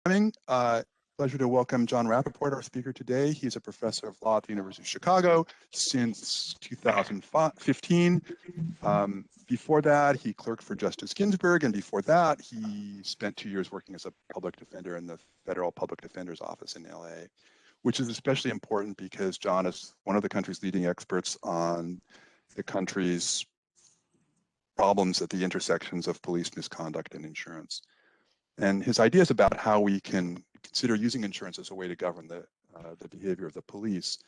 Pleasure to welcome John Rappaport, our speaker today. He's a professor of law at the University of Chicago since 2015. Before that, he clerked for Justice Ginsburg, and before that, he spent 2 years working as a public defender in the Federal Public Defender's Office in LA, which is especially important because John is one of the country's leading experts on the country's problems at the intersections of police misconduct and insurance. And his ideas about how we can consider using insurance as a way to govern the behavior of the police,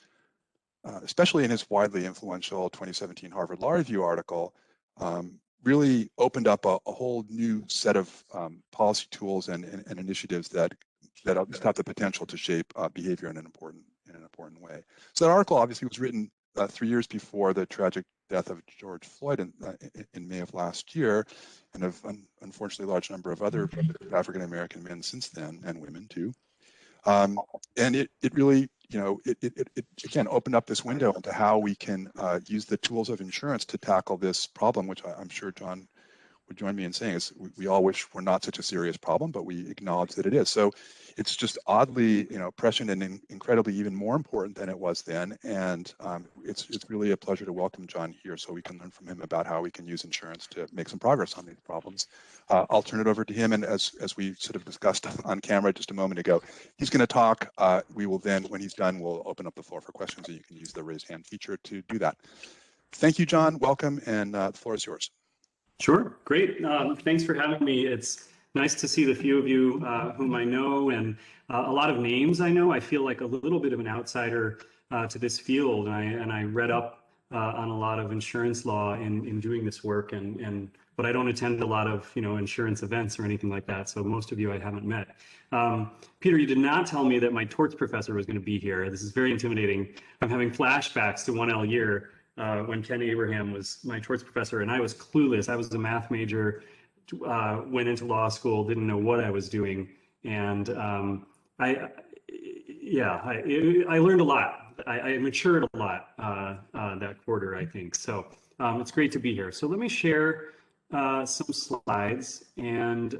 especially in his widely influential 2017 Harvard Law Review article, really opened up a whole new set of policy tools and initiatives that have the potential to shape behavior in an important way. So that article obviously was written 3 years before the tragic death of George Floyd in May of last year, and of unfortunately a large number of other African-American men since then, and women too. And it really, it again opened up this window into how we can use the tools of insurance to tackle this problem, which I'm sure John would join me in saying is we all wish we're not such a serious problem, but we acknowledge that it is. So it's just oddly, prescient and incredibly even more important than it was then. And it's really a pleasure to welcome John here so we can learn from him about how we can use insurance to make some progress on these problems. I'll turn it over to him. And as we sort of discussed on camera just a moment ago, he's going to talk. We will then, when he's done, we'll open up the floor for questions, and you can use the raise hand feature to do that. Thank you, John. Welcome, and the floor is yours. Sure, great. Thanks for having me. It's nice to see the few of you whom I know, and a lot of names I know. I feel like a little bit of an outsider to this field, and I read up on a lot of insurance law in doing this work, but I don't attend a lot of insurance events or anything like that. So most of you I haven't met. Peter, you did not tell me that my torts professor was going to be here. This is very intimidating. I'm having flashbacks to 1L year. When Ken Abraham was my torts professor, and I was clueless. I was a math major, went into law school, didn't know what I was doing, and I learned a lot. I matured a lot that quarter, I think. So it's great to be here. So let me share some slides, and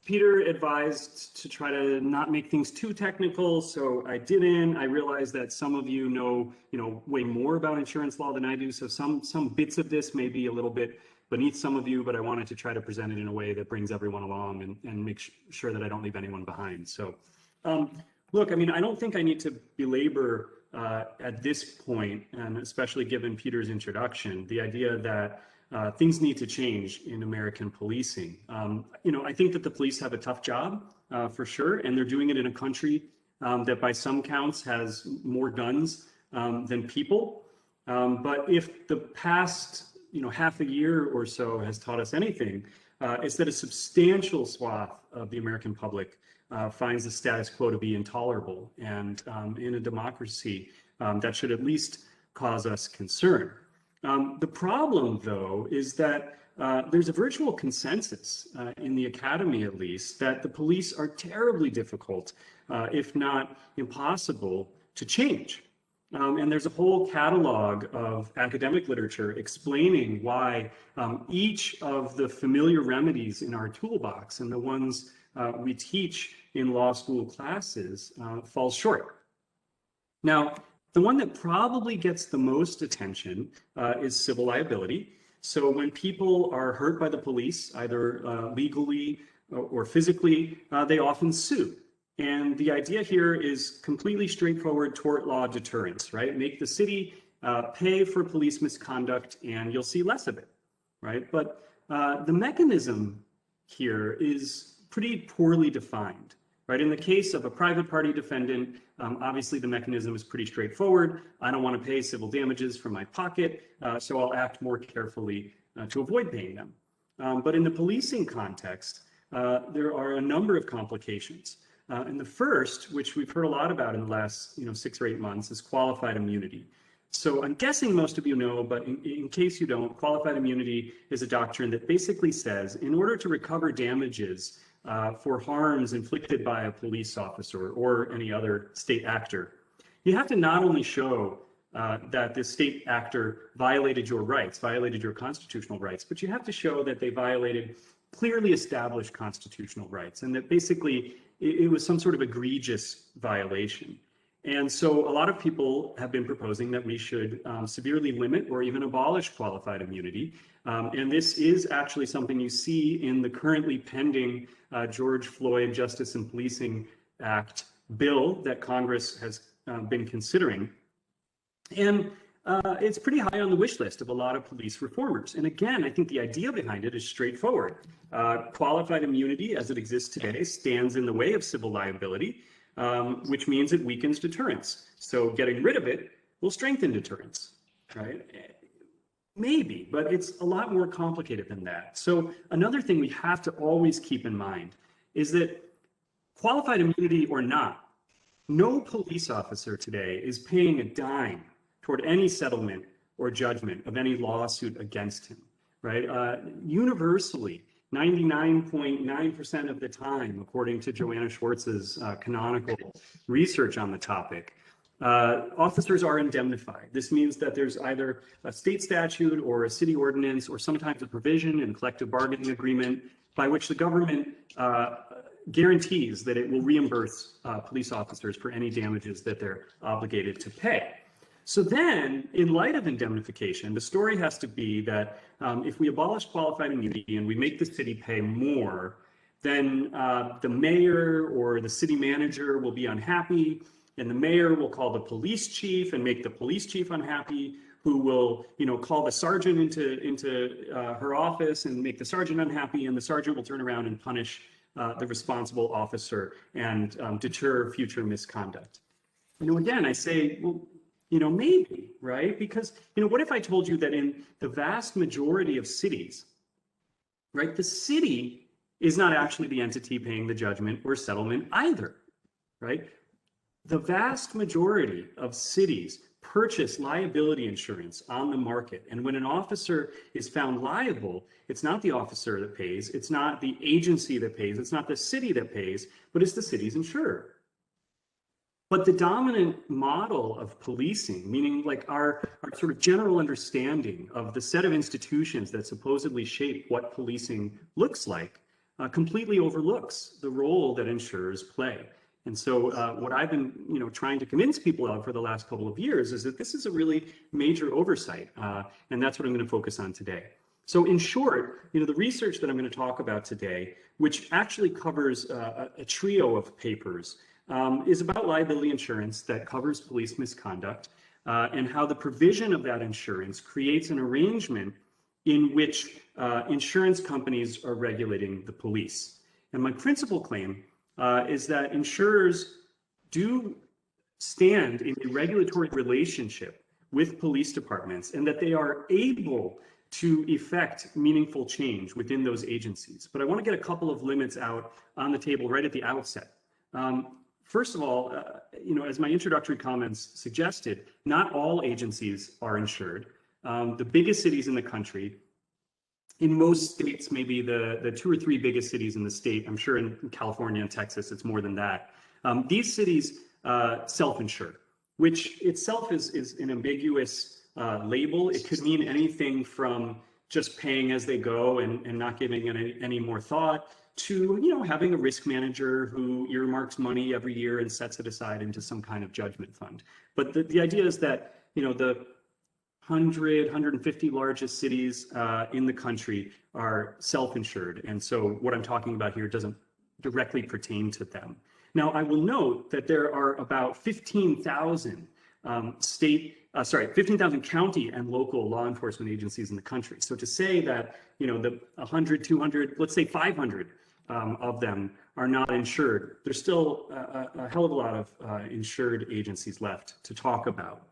Peter advised to try to not make things too technical, so I didn't. I realized that some of you know way more about insurance law than I do, so some bits of this may be a little bit beneath some of you, but I wanted to try to present it in a way that brings everyone along and make sure that I don't leave anyone behind. So, look, I mean, I don't think I need to belabor at this point, and especially given Peter's introduction, the idea that things need to change in American policing. I think that the police have a tough job for sure, and they're doing it in a country that by some counts has more guns than people. But if the past half a year or so has taught us anything, it's that a substantial swath of the American public finds the status quo to be intolerable, and in a democracy that should at least cause us concern. The problem, though, is that there's a virtual consensus in the academy, at least, that the police are terribly difficult, if not impossible, to change. And there's a whole catalog of academic literature explaining why each of the familiar remedies in our toolbox and the ones we teach in law school classes falls short. Now, the one that probably gets the most attention is civil liability. So when people are hurt by the police, either legally or physically, they often sue. And the idea here is completely straightforward tort law deterrence, right? Make the city pay for police misconduct and you'll see less of it, right? But the mechanism here is pretty poorly defined, right? In the case of a private party defendant, obviously the mechanism is pretty straightforward. I don't want to pay civil damages from my pocket, so I'll act more carefully to avoid paying them. But in the policing context, there are a number of complications. And the first, which we've heard a lot about in the last 6 or 8 months, is qualified immunity. So I'm guessing most of you know, but in case you don't, qualified immunity is a doctrine that basically says in order to recover damages for harms inflicted by a police officer or any other state actor, you have to not only show that the state actor violated your rights, violated your constitutional rights, but you have to show that they violated clearly established constitutional rights, and that basically it was some sort of egregious violation. And so a lot of people have been proposing that we should severely limit or even abolish qualified immunity. And this is actually something you see in the currently pending George Floyd Justice and Policing Act bill that Congress has been considering. And it's pretty high on the wish list of a lot of police reformers. And again, I think the idea behind it is straightforward. Qualified immunity as it exists today stands in the way of civil liability, which means it weakens deterrence. So getting rid of it will strengthen deterrence, right? Maybe, but it's a lot more complicated than that. So another thing we have to always keep in mind is that qualified immunity or not, no police officer today is paying a dime toward any settlement or judgment of any lawsuit against him, right? Universally, 99.9% of the time, according to Joanna Schwartz's canonical research on the topic, officers are indemnified. This means that there's either a state statute or a city ordinance or sometimes a provision in a collective bargaining agreement by which the government guarantees that it will reimburse police officers for any damages that they're obligated to pay. So then, in light of indemnification, the story has to be that if we abolish qualified immunity and we make the city pay more, then the mayor or the city manager will be unhappy, and the mayor will call the police chief and make the police chief unhappy, who will, call the sergeant into her office and make the sergeant unhappy, and the sergeant will turn around and punish the responsible officer and deter future misconduct. Again, I say, well, maybe, right? Because, what if I told you that in the vast majority of cities, right, the city is not actually the entity paying the judgment or settlement either, right? The vast majority of cities purchase liability insurance on the market. And when an officer is found liable, it's not the officer that pays, it's not the agency that pays, it's not the city that pays, but it's the city's insurer. But the dominant model of policing, meaning like our sort of general understanding of the set of institutions that supposedly shape what policing looks like, completely overlooks the role that insurers play. And so what I've been, trying to convince people of for the last couple of years is that this is a really major oversight, and that's what I'm going to focus on today. So in short, the research that I'm going to talk about today, which actually covers a trio of papers, is about liability insurance that covers police misconduct and how the provision of that insurance creates an arrangement in which insurance companies are regulating the police. And my principal claim is that insurers do stand in a regulatory relationship with police departments and that they are able to effect meaningful change within those agencies. But I want to get a couple of limits out on the table right at the outset. First of all, as my introductory comments suggested, not all agencies are insured. The biggest cities in the country, in most states, maybe the 2 or 3 biggest cities in the state, I'm sure in California and Texas, it's more than that. These cities self-insure, which itself is an ambiguous label. It could mean anything from just paying as they go and not giving any more thought to, having a risk manager who earmarks money every year and sets it aside into some kind of judgment fund. But the idea is that, the 100, 150 largest cities in the country are self-insured. And so what I'm talking about here doesn't directly pertain to them. Now, I will note that there are about 15,000 15,000 county and local law enforcement agencies in the country. So to say that, the 100, 200, let's say 500 of them are not insured, there's still a hell of a lot of insured agencies left to talk about.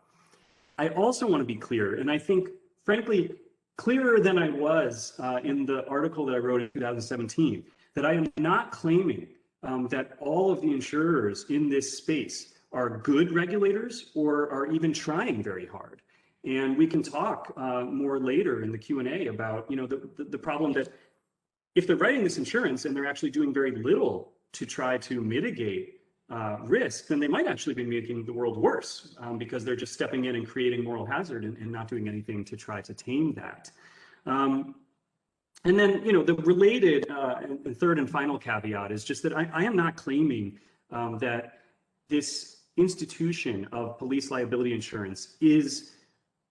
I also want to be clear, and I think, frankly, clearer than I was in the article that I wrote in 2017, that I am not claiming that all of the insurers in this space are good regulators or are even trying very hard. And we can talk more later in the Q&A about, the problem that if they're writing this insurance and they're actually doing very little to try to mitigate risk, then they might actually be making the world worse because they're just stepping in and creating moral hazard and not doing anything to try to tame that. And then, the related and third and final caveat is just that I am not claiming that this institution of police liability insurance is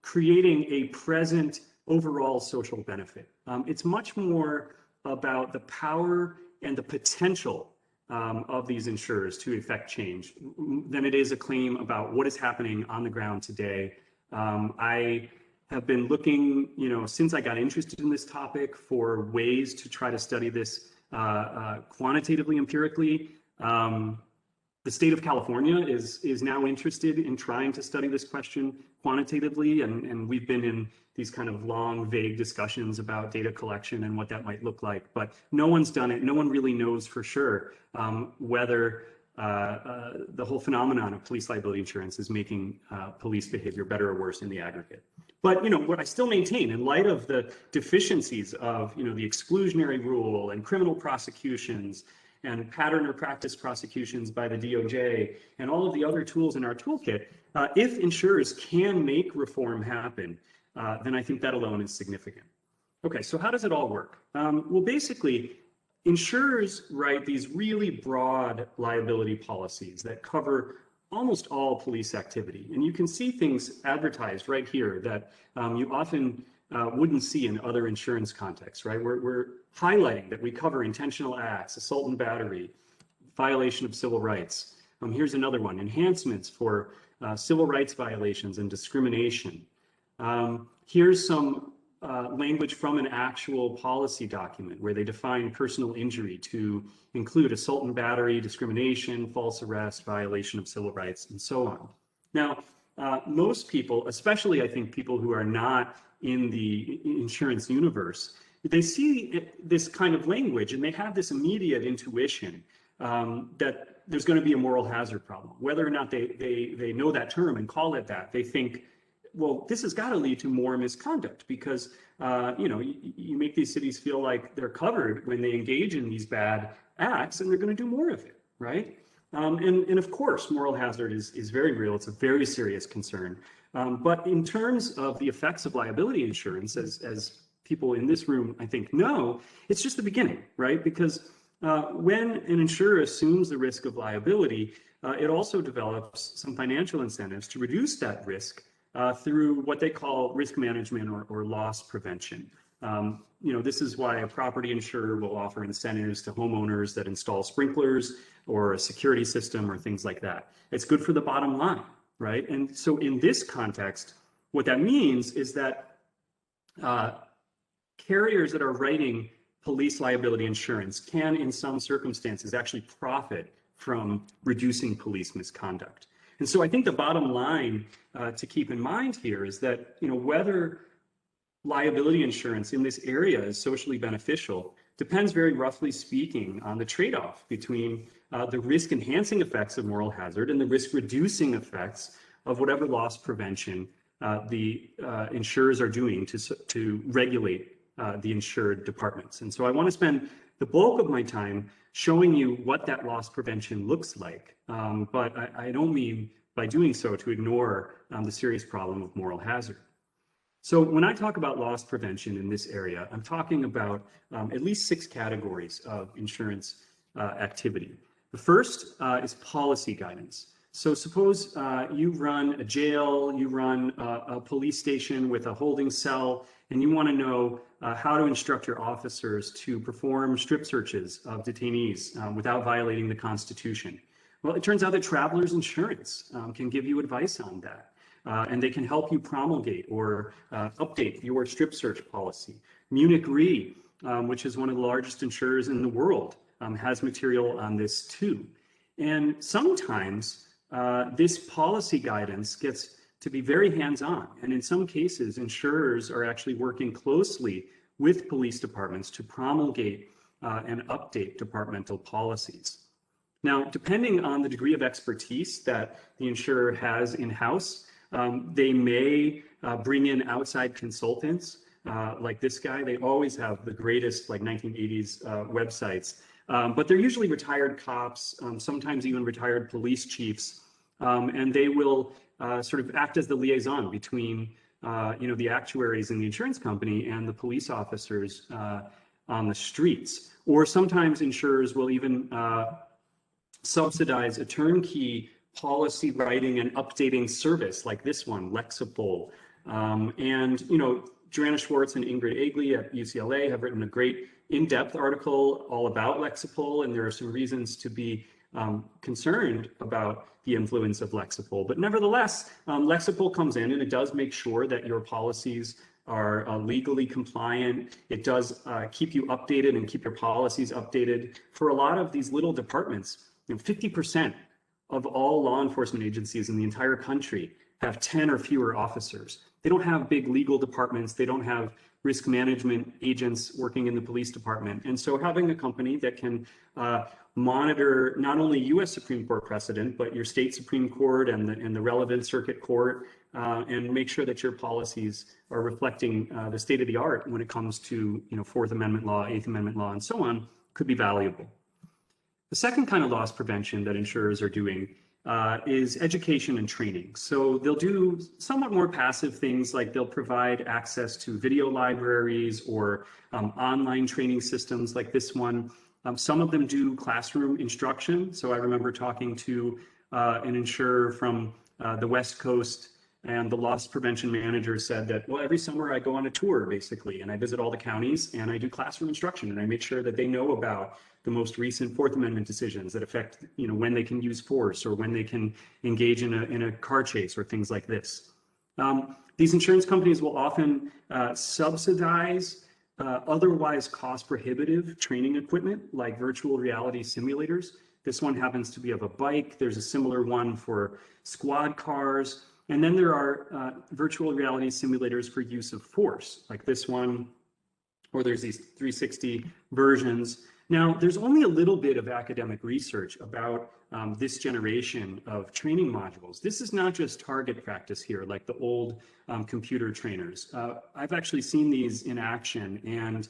creating a present overall social benefit. It's much more about the power and the potential of these insurers to effect change than it is a claim about what is happening on the ground today. I have been looking, since I got interested in this topic for ways to try to study this quantitatively, empirically. The state of California is now interested in trying to study this question quantitatively, and we've been in these kind of long, vague discussions about data collection and what that might look like, but no one's done it. No one really knows for sure whether the whole phenomenon of police liability insurance is making police behavior better or worse in the aggregate. But what I still maintain, in light of the deficiencies of the exclusionary rule and criminal prosecutions and pattern or practice prosecutions by the DOJ and all of the other tools in our toolkit, if insurers can make reform happen, then I think that alone is significant. Okay, so how does it all work? Well, basically, insurers write these really broad liability policies that cover almost all police activity. And you can see things advertised right here that you often wouldn't see in other insurance contexts, right? We're highlighting that we cover intentional acts, assault and battery, violation of civil rights. Here's another one, enhancements for civil rights violations and discrimination. Here's some language from an actual policy document where they define personal injury to include assault and battery, discrimination, false arrest, violation of civil rights, and so on. Now, most people, especially I think people who are not in the insurance universe, they see this kind of language and they have this immediate intuition that there's going to be a moral hazard problem. Whether or not they know that term and call it that, they think, well, this has got to lead to more misconduct because, you make these cities feel like they're covered when they engage in these bad acts and they're going to do more of it, right? And of course, moral hazard is very real. It's a very serious concern. But in terms of the effects of liability insurance, as people in this room, I think, know, it's just the beginning, right? Because when an insurer assumes the risk of liability, it also develops some financial incentives to reduce that risk through what they call risk management or loss prevention. This is why a property insurer will offer incentives to homeowners that install sprinklers or a security system or things like that. It's good for the bottom line, right? And so in this context, what that means is that carriers that are writing police liability insurance can, in some circumstances, actually profit from reducing police misconduct. And so I think the bottom line to keep in mind here is that, whether liability insurance in this area is socially beneficial depends very roughly speaking on the trade-off between the risk-enhancing effects of moral hazard and the risk-reducing effects of whatever loss prevention the insurers are doing to regulate the insured departments. And so I want to spend the bulk of my time showing you what that loss prevention looks like. But I don't mean by doing so to ignore the serious problem of moral hazard. So when I talk about loss prevention in this area, I'm talking about at least 6 categories of insurance activity. The first is policy guidance. So suppose you run a jail, you run a police station with a holding cell, and you want to know how to instruct your officers to perform strip searches of detainees without violating the Constitution. Well, it turns out that Travelers Insurance can give you advice on that. And they can help you promulgate or update your strip search policy. Munich Re, which is one of the largest insurers in the world, has material on this too. And sometimes this policy guidance gets to be very hands-on. And in some cases, insurers are actually working closely with police departments to promulgate and update departmental policies. Now, depending on the degree of expertise that the insurer has in-house, they may bring in outside consultants like this guy. They always have the greatest 1980s websites But they're usually retired cops, sometimes even retired police chiefs, and they will sort of act as the liaison between the actuaries in the insurance company and the police officers on the streets. Or sometimes insurers will even subsidize a turnkey policy writing and updating service like this one, Lexipol. Joanna Schwartz and Ingrid Agley at UCLA have written a great in-depth article all about Lexipol, and there are some reasons to be concerned about the influence of Lexipol. But nevertheless, Lexipol comes in and it does make sure that your policies are legally compliant. It does keep you updated and keep your policies updated. For a lot of these little departments, 50% of all law enforcement agencies in the entire country have 10 or fewer officers. They don't have big legal departments. They don't have risk management agents working in the police department. And so having a company that can monitor not only US Supreme Court precedent, but your state Supreme Court and the relevant circuit court, and make sure that your policies are reflecting the state of the art when it comes to Fourth Amendment law, Eighth Amendment law, and so on, could be valuable. The second kind of loss prevention that insurers are doing is education and training. So they'll do somewhat more passive things, like they'll provide access to video libraries or online training systems like this one. Some of them do classroom instruction. So I remember talking to an insurer from the West Coast, and the loss prevention manager said that, well, every summer I go on a tour basically, and I visit all the counties and I do classroom instruction, and I make sure that they know about the most recent Fourth Amendment decisions that affect, when they can use force or when they can engage in a car chase or things like this. These insurance companies will often subsidize otherwise cost prohibitive training equipment like virtual reality simulators. This one happens to be of a bike. There's a similar one for squad cars. And then there are virtual reality simulators for use of force, like this one, or there's these 360 versions. Now, there's only a little bit of academic research about this generation of training modules. This is not just target practice here, like the old computer trainers. I've actually seen these in action, and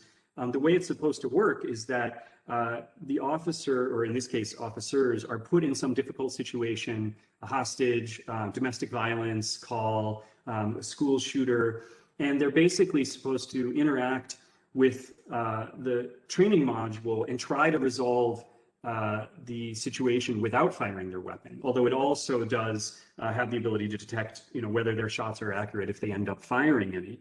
the way it's supposed to work is that the officer, or in this case, officers, are put in some difficult situation, a hostage, domestic violence call, a school shooter, and they're basically supposed to interact with the training module and try to resolve the situation without firing their weapon. Although it also does have the ability to detect, whether their shots are accurate if they end up firing any.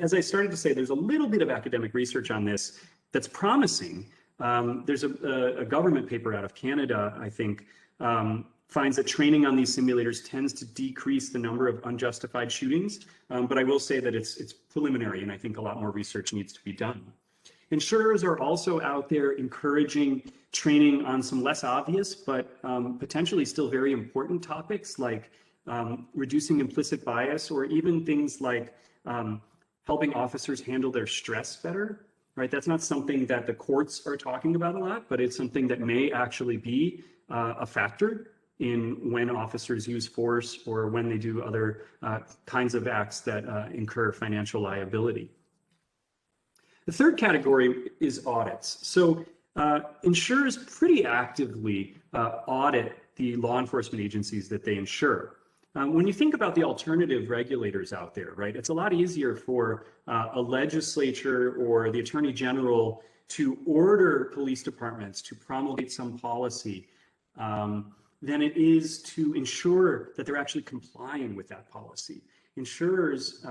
As I started to say, there's a little bit of academic research on this that's promising. There's a government paper out of Canada, I think, finds that training on these simulators tends to decrease the number of unjustified shootings. But I will say that it's preliminary, and I think a lot more research needs to be done. Insurers are also out there encouraging training on some less obvious, but potentially still very important topics, like reducing implicit bias, or even things like helping officers handle their stress better. Right, that's not something that the courts are talking about a lot, but it's something that may actually be a factor in when officers use force or when they do other kinds of acts that incur financial liability. The third category is audits. So insurers pretty actively audit the law enforcement agencies that they insure. When you think about the alternative regulators out there, right, it's a lot easier for a legislature or the attorney general to order police departments to promulgate some policy than it is to ensure that they're actually complying with that policy. Insurers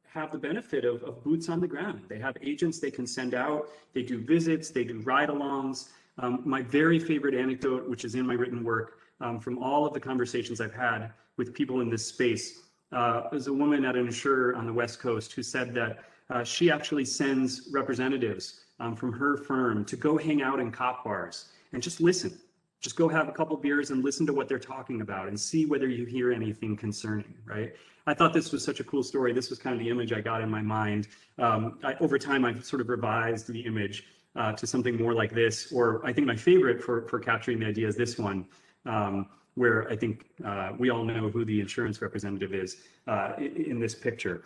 have the benefit of boots on the ground. They have agents they can send out, they do visits, they do ride-alongs. My very favorite anecdote, which is in my written work, from all of the conversations I've had with people in this space, there's a woman at an insurer on the West Coast who said that she actually sends representatives from her firm to go hang out in cop bars and just listen. Just go have a couple beers and listen to what they're talking about and see whether you hear anything concerning, right? I thought this was such a cool story. This was kind of the image I got in my mind. Over time, I've sort of revised the image to something more like this, or I think my favorite for capturing the idea is this one. where I think we all know who the insurance representative is in this picture.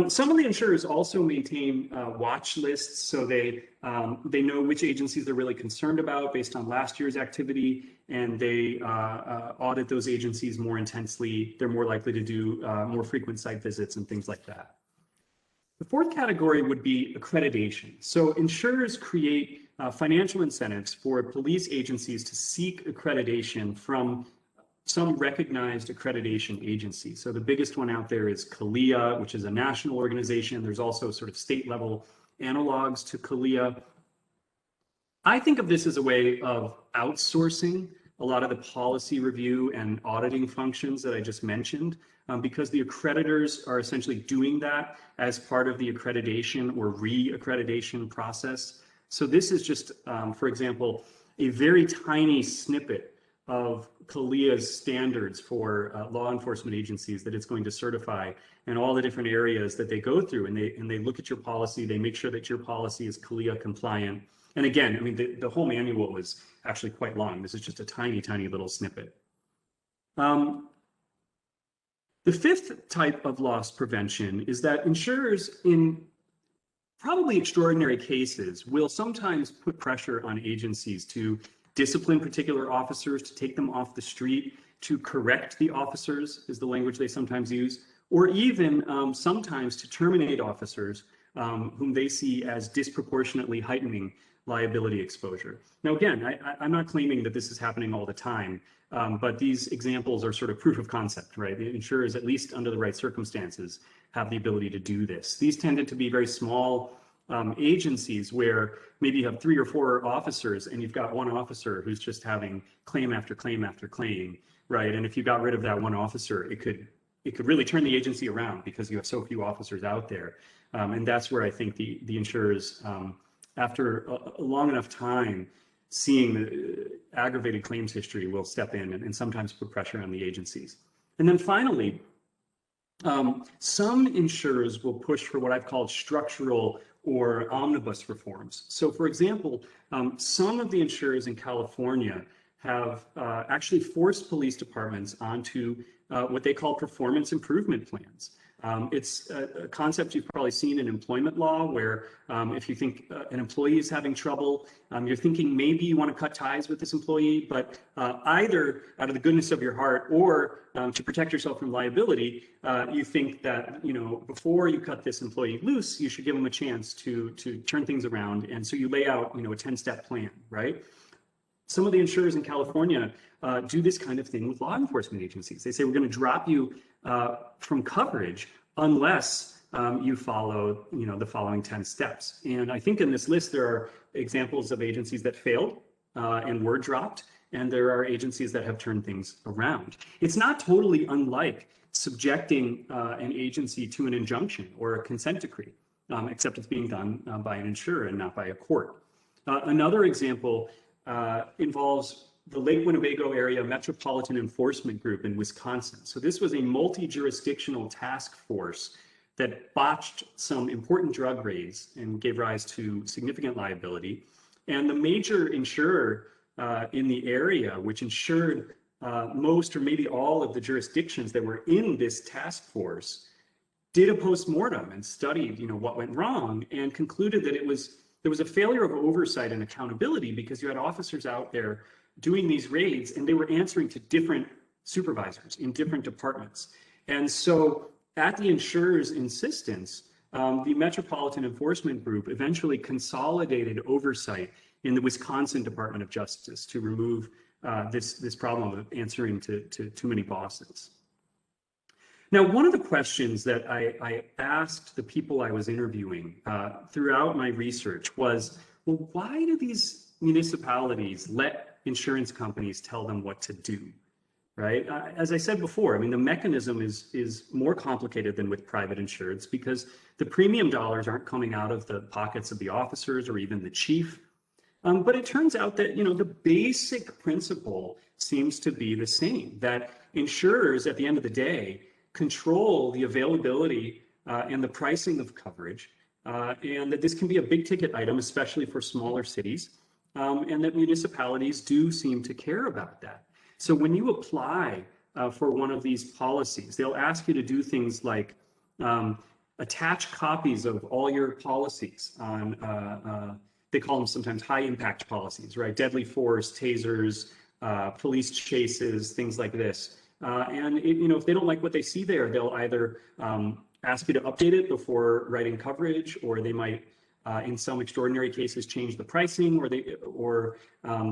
Some of the insurers also maintain watch lists, so they know which agencies they're really concerned about based on last year's activity, and they audit those agencies more intensely. They're more likely to do more frequent site visits and things like that. The fourth category would be accreditation. So insurers create financial incentives for police agencies to seek accreditation from some recognized accreditation agency. So the biggest one out there is CALIA, which is a national organization. There's also sort of state level analogs to CALIA. I think of this as a way of outsourcing a lot of the policy review and auditing functions that I just mentioned, because the accreditors are essentially doing that as part of the accreditation or re-accreditation process. So this is just, for example, a very tiny snippet of CALIA's standards for law enforcement agencies that it's going to certify, and all the different areas that they go through, and they look at your policy, they make sure that your policy is CALIA compliant. And again, I mean, the whole manual is actually quite long. This is just a tiny, tiny little snippet. The fifth type of loss prevention is that insurers, in probably extraordinary cases, will sometimes put pressure on agencies to discipline particular officers, to take them off the street, to correct the officers, is the language they sometimes use, or even sometimes to terminate officers whom they see as disproportionately heightening liability exposure. Now, again, I'm not claiming that this is happening all the time, but these examples are sort of proof of concept, right? The insurers, at least under the right circumstances, have the ability to do this. These tended to be very small agencies where maybe you have 3 or 4 officers and you've got one officer who's just having claim after claim after claim, right? And if you got rid of that one officer, it could really turn the agency around because you have so few officers out there. And that's where I think the insurers, after a long enough time seeing the aggravated claims history, will step in and sometimes put pressure on the agencies. And then finally, some insurers will push for what I've called structural or omnibus reforms. So for example, some of the insurers in California have actually forced police departments onto what they call performance improvement plans. It's a concept you've probably seen in employment law, where if you think an employee is having trouble, you're thinking maybe you want to cut ties with this employee, but either out of the goodness of your heart or to protect yourself from liability, you think that, before you cut this employee loose, you should give them a chance to turn things around. And so you lay out, a 10-step plan, right? Some of the insurers in California do this kind of thing with law enforcement agencies. They say, we're going to drop you from coverage unless you follow, the following 10 steps. And I think in this list, there are examples of agencies that failed and were dropped, and there are agencies that have turned things around. It's not totally unlike subjecting an agency to an injunction or a consent decree, except it's being done by an insurer and not by a court. Another example involves the Lake Winnebago Area Metropolitan Enforcement Group in Wisconsin. So this was a multi-jurisdictional task force that botched some important drug raids and gave rise to significant liability. And the major insurer in the area, which insured most or maybe all of the jurisdictions that were in this task force, did a postmortem and studied, what went wrong, and concluded that there was a failure of oversight and accountability because you had officers out there doing these raids and they were answering to different supervisors in different departments. And so at the insurer's insistence, the Metropolitan Enforcement Group eventually consolidated oversight in the Wisconsin Department of Justice to remove this problem of answering to too many bosses. Now, one of the questions that I asked the people I was interviewing throughout my research was, well, why do these municipalities let insurance companies tell them what to do, right? As I said before, the mechanism is more complicated than with private insurance because the premium dollars aren't coming out of the pockets of the officers or even the chief. But it turns out that, the basic principle seems to be the same, that insurers at the end of the day control the availability and the pricing of coverage, and that this can be a big ticket item, especially for smaller cities, and that municipalities do seem to care about that. So when you apply for one of these policies, they'll ask you to do things like attach copies of all your policies on, they call them sometimes high impact policies, right? Deadly force, tasers, police chases, things like this. And if they don't like what they see there, they'll either ask you to update it before writing coverage, or they might, in some extraordinary cases, change the pricing, or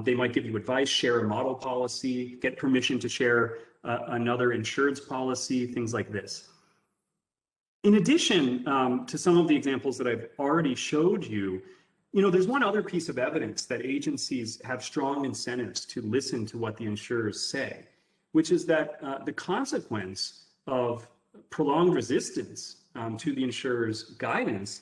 they might give you advice, share a model policy, get permission to share another insured's policy, things like this. In addition to some of the examples that I've already showed you, there's one other piece of evidence that agencies have strong incentives to listen to what the insurers say, which is that the consequence of prolonged resistance to the insurer's guidance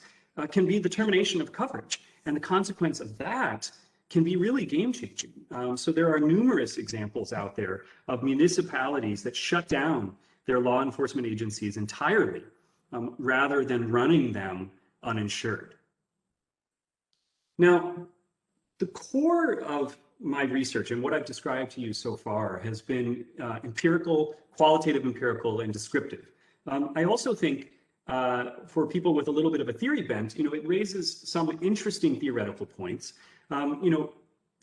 can be the termination of coverage. And the consequence of that can be really game-changing. So there are numerous examples out there of municipalities that shut down their law enforcement agencies entirely rather than running them uninsured. Now, the core of my research and what I've described to you so far has been empirical, qualitative empirical, and descriptive. I also think for people with a little bit of a theory bent, it raises some interesting theoretical points.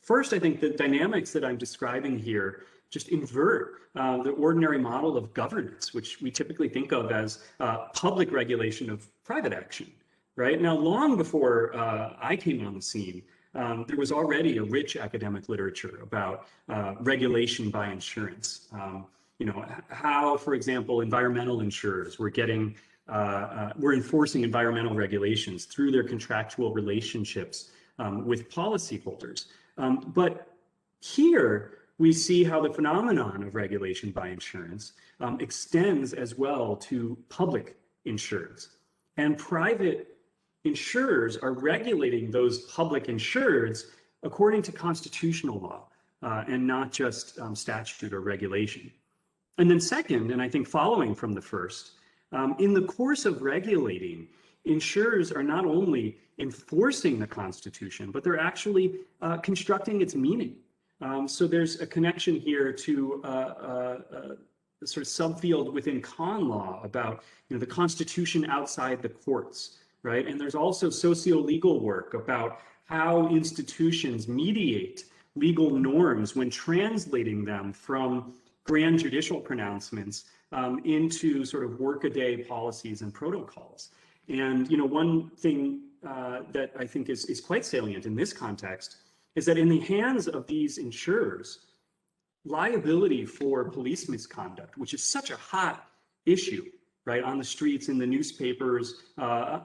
First, I think the dynamics that I'm describing here just invert the ordinary model of governance, which we typically think of as public regulation of private action, right? Now, long before I came on the scene, there was already a rich academic literature about regulation by insurance. How, for example, environmental insurers were enforcing environmental regulations through their contractual relationships with policyholders. But here we see how the phenomenon of regulation by insurance extends as well to public insurers. And private insurers are regulating those public insureds according to constitutional law and not just statute or regulation. And then second, and I think following from the first, in the course of regulating, insurers are not only enforcing the Constitution, but they're actually constructing its meaning. So there's a connection here to a sort of subfield within con law about the Constitution outside the courts, right? And there's also socio-legal work about how institutions mediate legal norms when translating them from grand judicial pronouncements into sort of workaday policies and protocols. And one thing that I think is quite salient in this context is that in the hands of these insurers, liability for police misconduct, which is such a hot issue, right, on the streets, in the newspapers,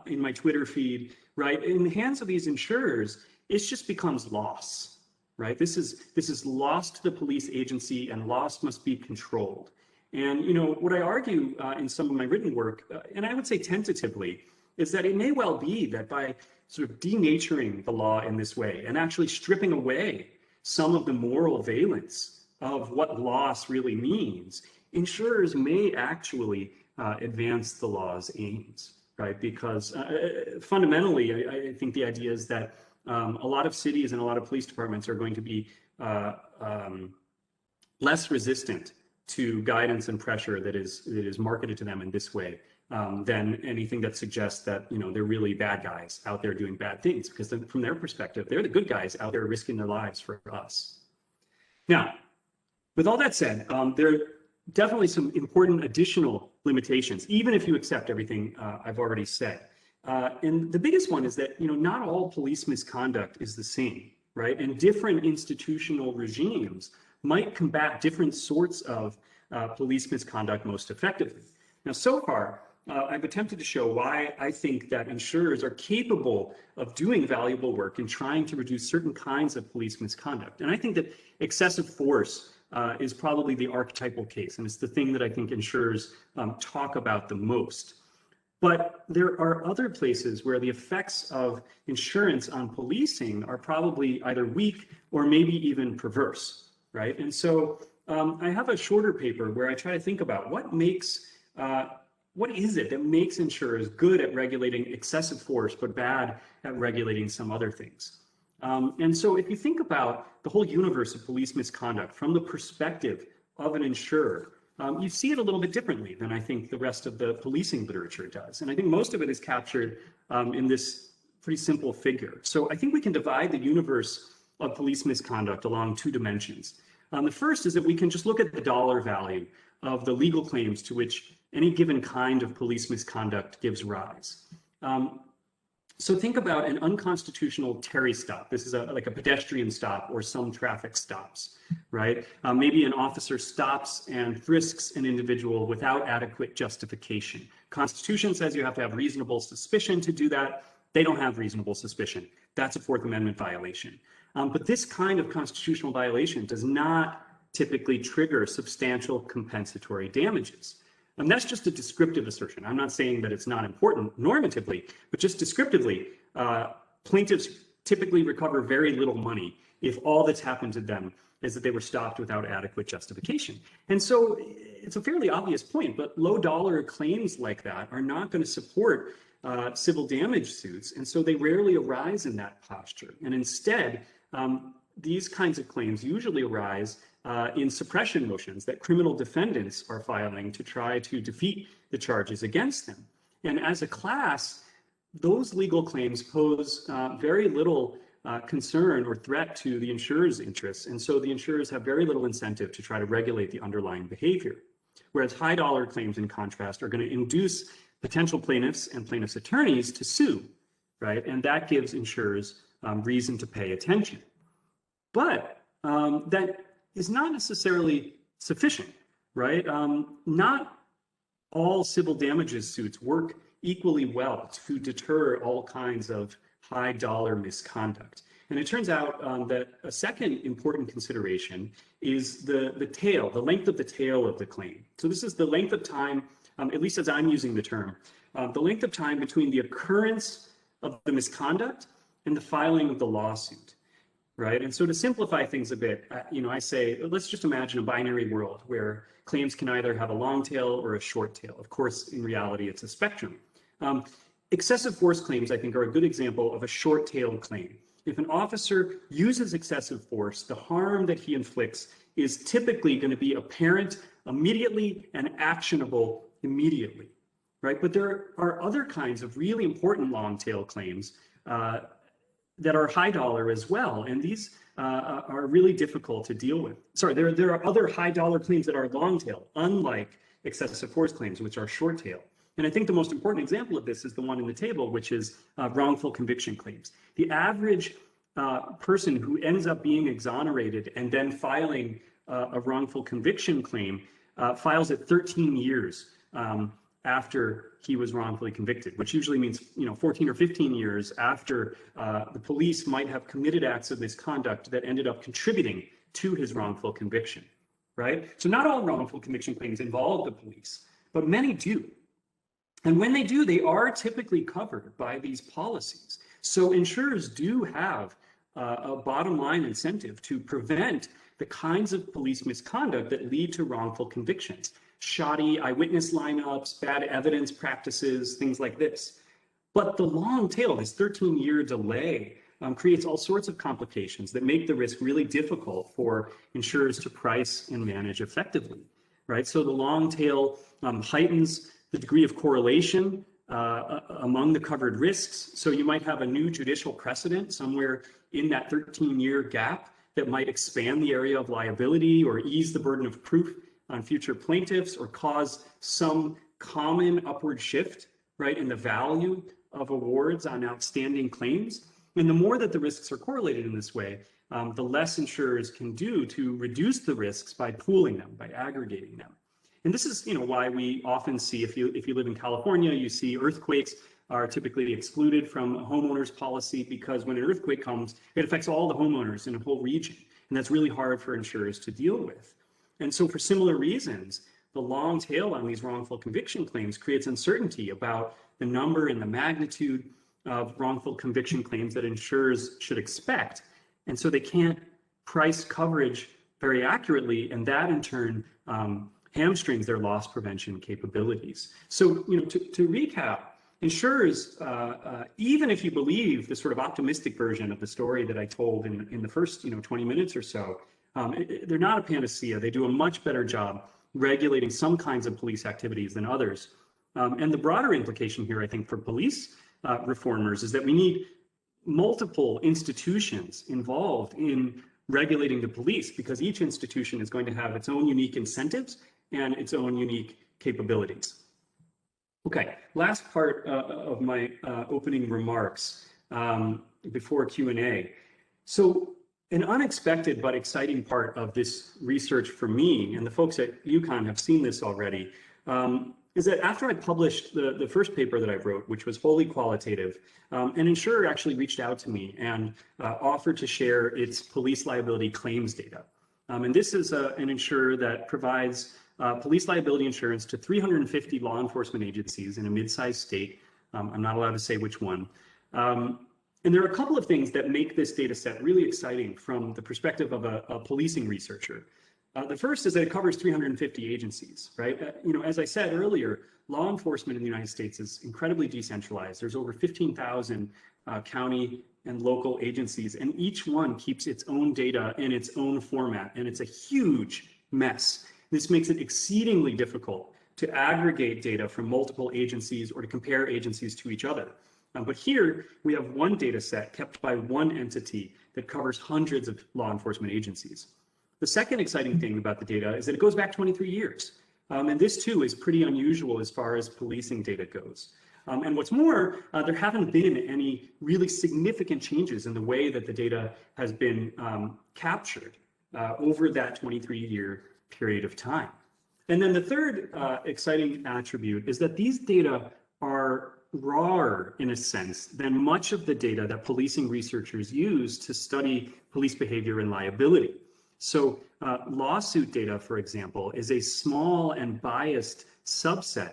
in my Twitter feed, right, in the hands of these insurers, it just becomes loss, right? This is loss to the police agency, and loss must be controlled. And what I argue in some of my written work, and I would say tentatively, is that it may well be that by sort of denaturing the law in this way and actually stripping away some of the moral valence of what loss really means, insurers may actually advance the law's aims, right? Because fundamentally, I think the idea is that a lot of cities and a lot of police departments are going to be less resistant to guidance and pressure that is marketed to them in this way than anything that suggests that they're really bad guys out there doing bad things, because then, from their perspective, they're the good guys out there risking their lives for us. Now, with all that said, there are definitely some important additional limitations, even if you accept everything I've already said. And the biggest one is that not all police misconduct is the same, right? And different institutional regimes might combat different sorts of police misconduct most effectively. Now, so far, I've attempted to show why I think that insurers are capable of doing valuable work in trying to reduce certain kinds of police misconduct. And I think that excessive force is probably the archetypal case, and it's the thing that I think insurers talk about the most. But there are other places where the effects of insurance on policing are probably either weak or maybe even perverse, right? And so I have a shorter paper where I try to think about what is it that makes insurers good at regulating excessive force, but bad at regulating some other things. And so if you think about the whole universe of police misconduct from the perspective of an insurer, you see it a little bit differently than I think the rest of the policing literature does. And I think most of it is captured in this pretty simple figure. So I think we can divide the universe of police misconduct along two dimensions. The first is that we can just look at the dollar value of the legal claims to which any given kind of police misconduct gives rise. So think about an unconstitutional Terry stop. This is like a pedestrian stop or some traffic stops, right? Maybe an officer stops and frisks an individual without adequate justification. Constitution says you have to have reasonable suspicion to do that. They don't have reasonable suspicion. That's a Fourth Amendment violation. But this kind of constitutional violation does not typically trigger substantial compensatory damages. And that's just a descriptive assertion. I'm not saying that it's not important normatively, but just descriptively, plaintiffs typically recover very little money if all that's happened to them is that they were stopped without adequate justification. And so it's a fairly obvious point, but low dollar claims like that are not going to support civil damage suits. And so they rarely arise in that posture. And instead, these kinds of claims usually arise in suppression motions that criminal defendants are filing to try to defeat the charges against them. And as a class, those legal claims pose very little concern or threat to the insurer's interests. And so the insurers have very little incentive to try to regulate the underlying behavior. Whereas high dollar claims, in contrast, are going to induce potential plaintiffs and plaintiffs' attorneys to sue, right? And that gives insurers reason to pay attention. But that is not necessarily sufficient, right? Not all civil damages suits work equally well to deter all kinds of high dollar misconduct. And it turns out that a second important consideration is the tail, the length of the tail of the claim. So this is the length of time, at least as I'm using the term, the length of time between the occurrence of the misconduct and the filing of the lawsuit. Right. And so to simplify things a bit, I say, let's just imagine a binary world where claims can either have a long tail or a short tail. Of course, in reality, it's a spectrum. Excessive force claims, I think, are a good example of a short tail claim. If an officer uses excessive force, the harm that he inflicts is typically going to be apparent immediately and actionable immediately. Right. But there are other kinds of really important long tail claims that are high dollar as well. And these are really difficult to deal with. Sorry, there are other high dollar claims that are long tail, unlike excessive force claims, which are short tail. And I think the most important example of this is the one in the table, which is wrongful conviction claims. The average person who ends up being exonerated and then filing a wrongful conviction claim files it 13 years after he was wrongfully convicted, which usually means 14 or 15 years after the police might have committed acts of misconduct that ended up contributing to his wrongful conviction, right? So not all wrongful conviction claims involve the police, but many do. And when they do, they are typically covered by these policies. So insurers do have a bottom line incentive to prevent the kinds of police misconduct that lead to wrongful convictions. Shoddy eyewitness lineups, bad evidence practices, things like this. But the long tail, this 13-year delay, creates all sorts of complications that make the risk really difficult for insurers to price and manage effectively, right? So the long tail heightens the degree of correlation among the covered risks. So you might have a new judicial precedent somewhere in that 13-year gap that might expand the area of liability or ease the burden of proof on future plaintiffs or cause some common upward shift, right, in the value of awards on outstanding claims. And the more that the risks are correlated in this way, the less insurers can do to reduce the risks by pooling them, by aggregating them. And this is, why we often see, if you live in California, you see earthquakes are typically excluded from a homeowner's policy because when an earthquake comes, it affects all the homeowners in a whole region. And that's really hard for insurers to deal with. And so for similar reasons, the long tail on these wrongful conviction claims creates uncertainty about the number and the magnitude of wrongful conviction claims that insurers should expect. And so they can't price coverage very accurately, and that in turn hamstrings their loss prevention capabilities. So, to recap, insurers, even if you believe the sort of optimistic version of the story that I told in the first 20 minutes or so, they're not a panacea. They do a much better job regulating some kinds of police activities than others. And the broader implication here, I think, for police reformers is that we need multiple institutions involved in regulating the police, because each institution is going to have its own unique incentives and its own unique capabilities. Okay, last part of my opening remarks before Q&A. So an unexpected but exciting part of this research for me, and the folks at UConn have seen this already, is that after I published the first paper that I wrote, which was wholly qualitative, an insurer actually reached out to me and offered to share its police liability claims data. And this is an insurer that provides police liability insurance to 350 law enforcement agencies in a mid-sized state. I'm not allowed to say which one. And there are a couple of things that make this data set really exciting from the perspective of a policing researcher. The first is that it covers 350 agencies, right? As I said earlier, law enforcement in the United States is incredibly decentralized. There's over 15,000 county and local agencies, and each one keeps its own data in its own format, and it's a huge mess. This makes it exceedingly difficult to aggregate data from multiple agencies or to compare agencies to each other. But here we have one data set kept by one entity that covers hundreds of law enforcement agencies. The second exciting thing about the data is that it goes back 23 years. And this too is pretty unusual as far as policing data goes. And what's more, there haven't been any really significant changes in the way that the data has been captured over that 23-year period of time. And then the third exciting attribute is that these data are rawer in a sense than much of the data that policing researchers use to study police behavior and liability. So lawsuit data, for example, is a small and biased subset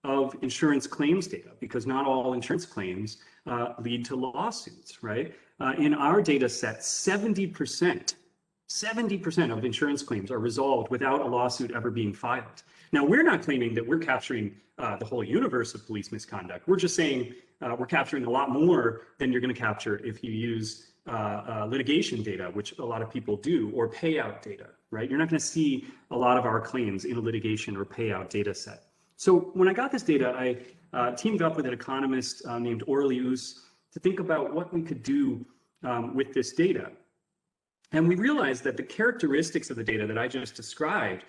of insurance claims data, because not all insurance claims lead to lawsuits, right? In our data set, 70% of insurance claims are resolved without a lawsuit ever being filed. Now, we're not claiming that we're capturing the whole universe of police misconduct. We're just saying we're capturing a lot more than you're going to capture if you use litigation data, which a lot of people do, or payout data, right? You're not going to see a lot of our claims in a litigation or payout data set. So when I got this data, I teamed up with an economist named Orly Oos to think about what we could do with this data. And we realized that the characteristics of the data that I just described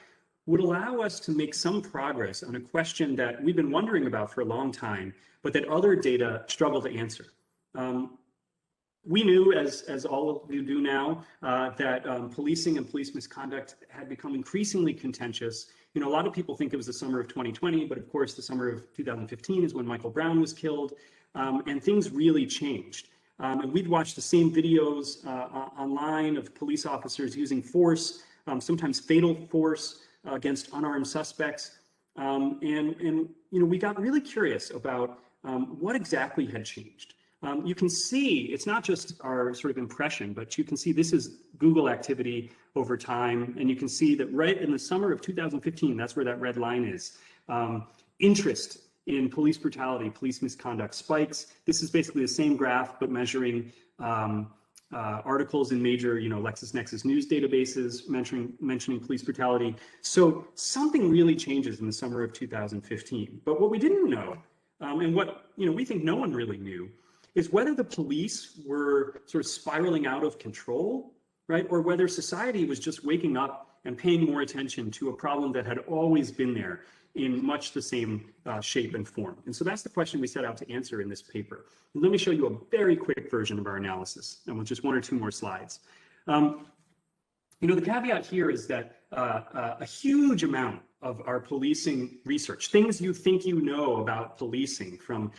would allow us to make some progress on a question that we've been wondering about for a long time, but that other data struggle to answer. We knew, as all of you do now, that policing and police misconduct had become increasingly contentious. A lot of people think it was the summer of 2020, but of course the summer of 2015 is when Michael Brown was killed, and things really changed. And we'd watched the same videos online of police officers using force, sometimes fatal force, against unarmed suspects. And we got really curious about what exactly had changed. You can see, it's not just our sort of impression, but you can see this is Google activity over time. And you can see that right in the summer of 2015, that's where that red line is. Interest in police brutality, police misconduct spikes. This is basically the same graph, but measuring articles in major, LexisNexis news databases mentioning police brutality. So something really changes in the summer of 2015. But what we didn't know, and what we think no one really knew, is whether the police were sort of spiraling out of control, right? Or whether society was just waking up and paying more attention to a problem that had always been there in much the same shape and form. And so that's the question we set out to answer in this paper. And let me show you a very quick version of our analysis, and with just one or two more slides. The caveat here is that a huge amount of our policing research, things you think you know about policing from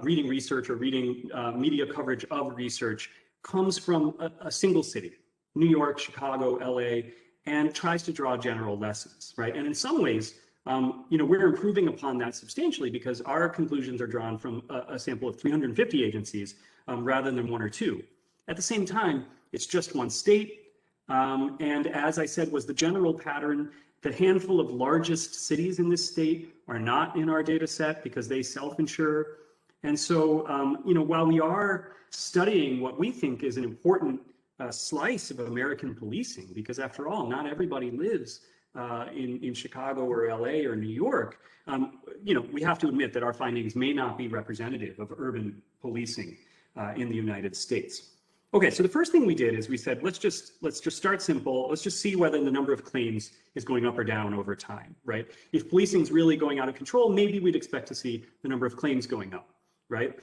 reading research or reading media coverage of research, comes from a single city, New York, Chicago, LA, and tries to draw general lessons, right? And in some ways, we're improving upon that substantially because our conclusions are drawn from a sample of 350 agencies rather than one or two. At the same time, it's just one state. And as I said, was the general pattern, the handful of largest cities in this state are not in our data set because they self-insure. And so, while we are studying what we think is an important slice of American policing, because after all, not everybody lives in Chicago or LA or New York, we have to admit that our findings may not be representative of urban policing in the United States. Okay, so the first thing we did is we said, let's just start simple. Let's just see whether the number of claims is going up or down over time, right? If policing is really going out of control, maybe we'd expect to see the number of claims going up, right?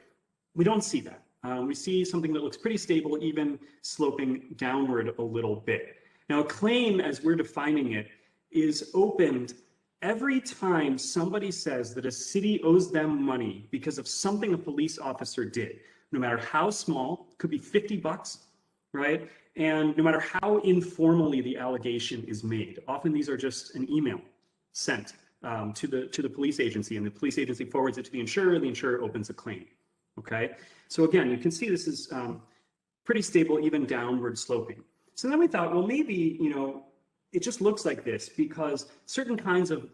We don't see that. We see something that looks pretty stable, even sloping downward a little bit. Now, a claim, as we're defining it, is opened every time somebody says that a city owes them money because of something a police officer did. No matter how small, could be $50, right? And no matter how informally the allegation is made, often these are just an email sent to the police agency, and the police agency forwards it to the insurer opens a claim, okay? So again, you can see this is pretty stable, even downward sloping. So then we thought, well, maybe, it just looks like this because certain kinds of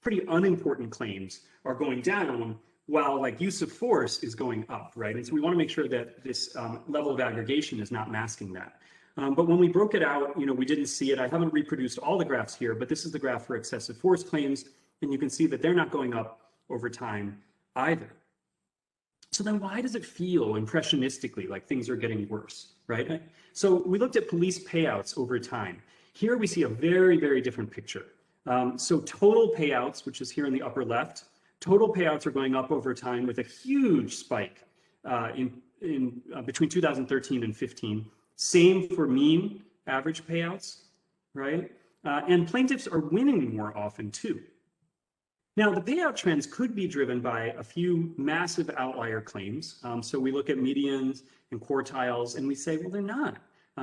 pretty unimportant claims are going down while like use of force is going up, right? And so we want to make sure that this level of aggregation is not masking that. But when we broke it out, we didn't see it. I haven't reproduced all the graphs here, but this is the graph for excessive force claims. And you can see that they're not going up over time either. So then why does it feel impressionistically like things are getting worse, right? So we looked at police payouts over time. Here we see a very, very different picture. So total payouts, which is here in the upper left, total payouts are going up over time with a huge spike between 2013 and 15. Same for mean average payouts, right? And plaintiffs are winning more often too. Now, the payout trends could be driven by a few massive outlier claims. So we look at medians and quartiles and we say, well, they're not.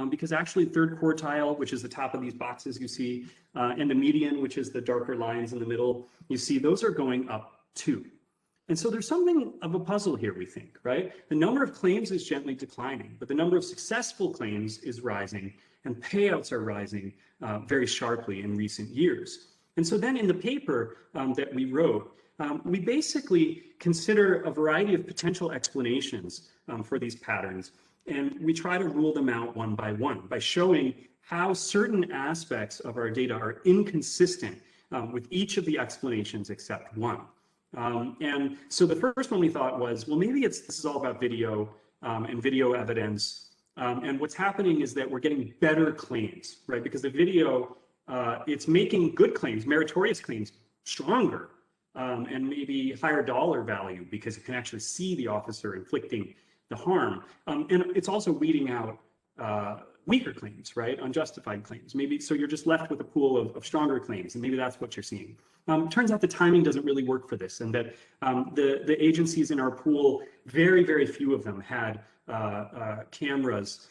Because actually third quartile, which is the top of these boxes you see, and the median, which is the darker lines in the middle, you see those are going up too. And so there's something of a puzzle here, we think, right? The number of claims is gently declining, but the number of successful claims is rising, and payouts are rising very sharply in recent years. And so then in the paper that we wrote, we basically consider a variety of potential explanations for these patterns, and we try to rule them out one by showing how certain aspects of our data are inconsistent with each of the explanations except one. And so the first one we thought was, well, maybe this is all about video and video evidence. And what's happening is that we're getting better claims, right? Because the video, it's making good claims, meritorious claims, stronger and maybe higher dollar value because you can actually see the officer inflicting the harm. And it's also weeding out weaker claims, right? Unjustified claims. Maybe so you're just left with a pool of stronger claims, and maybe that's what you're seeing. Turns out the timing doesn't really work for this, and that the agencies in our pool, very, very few of them had cameras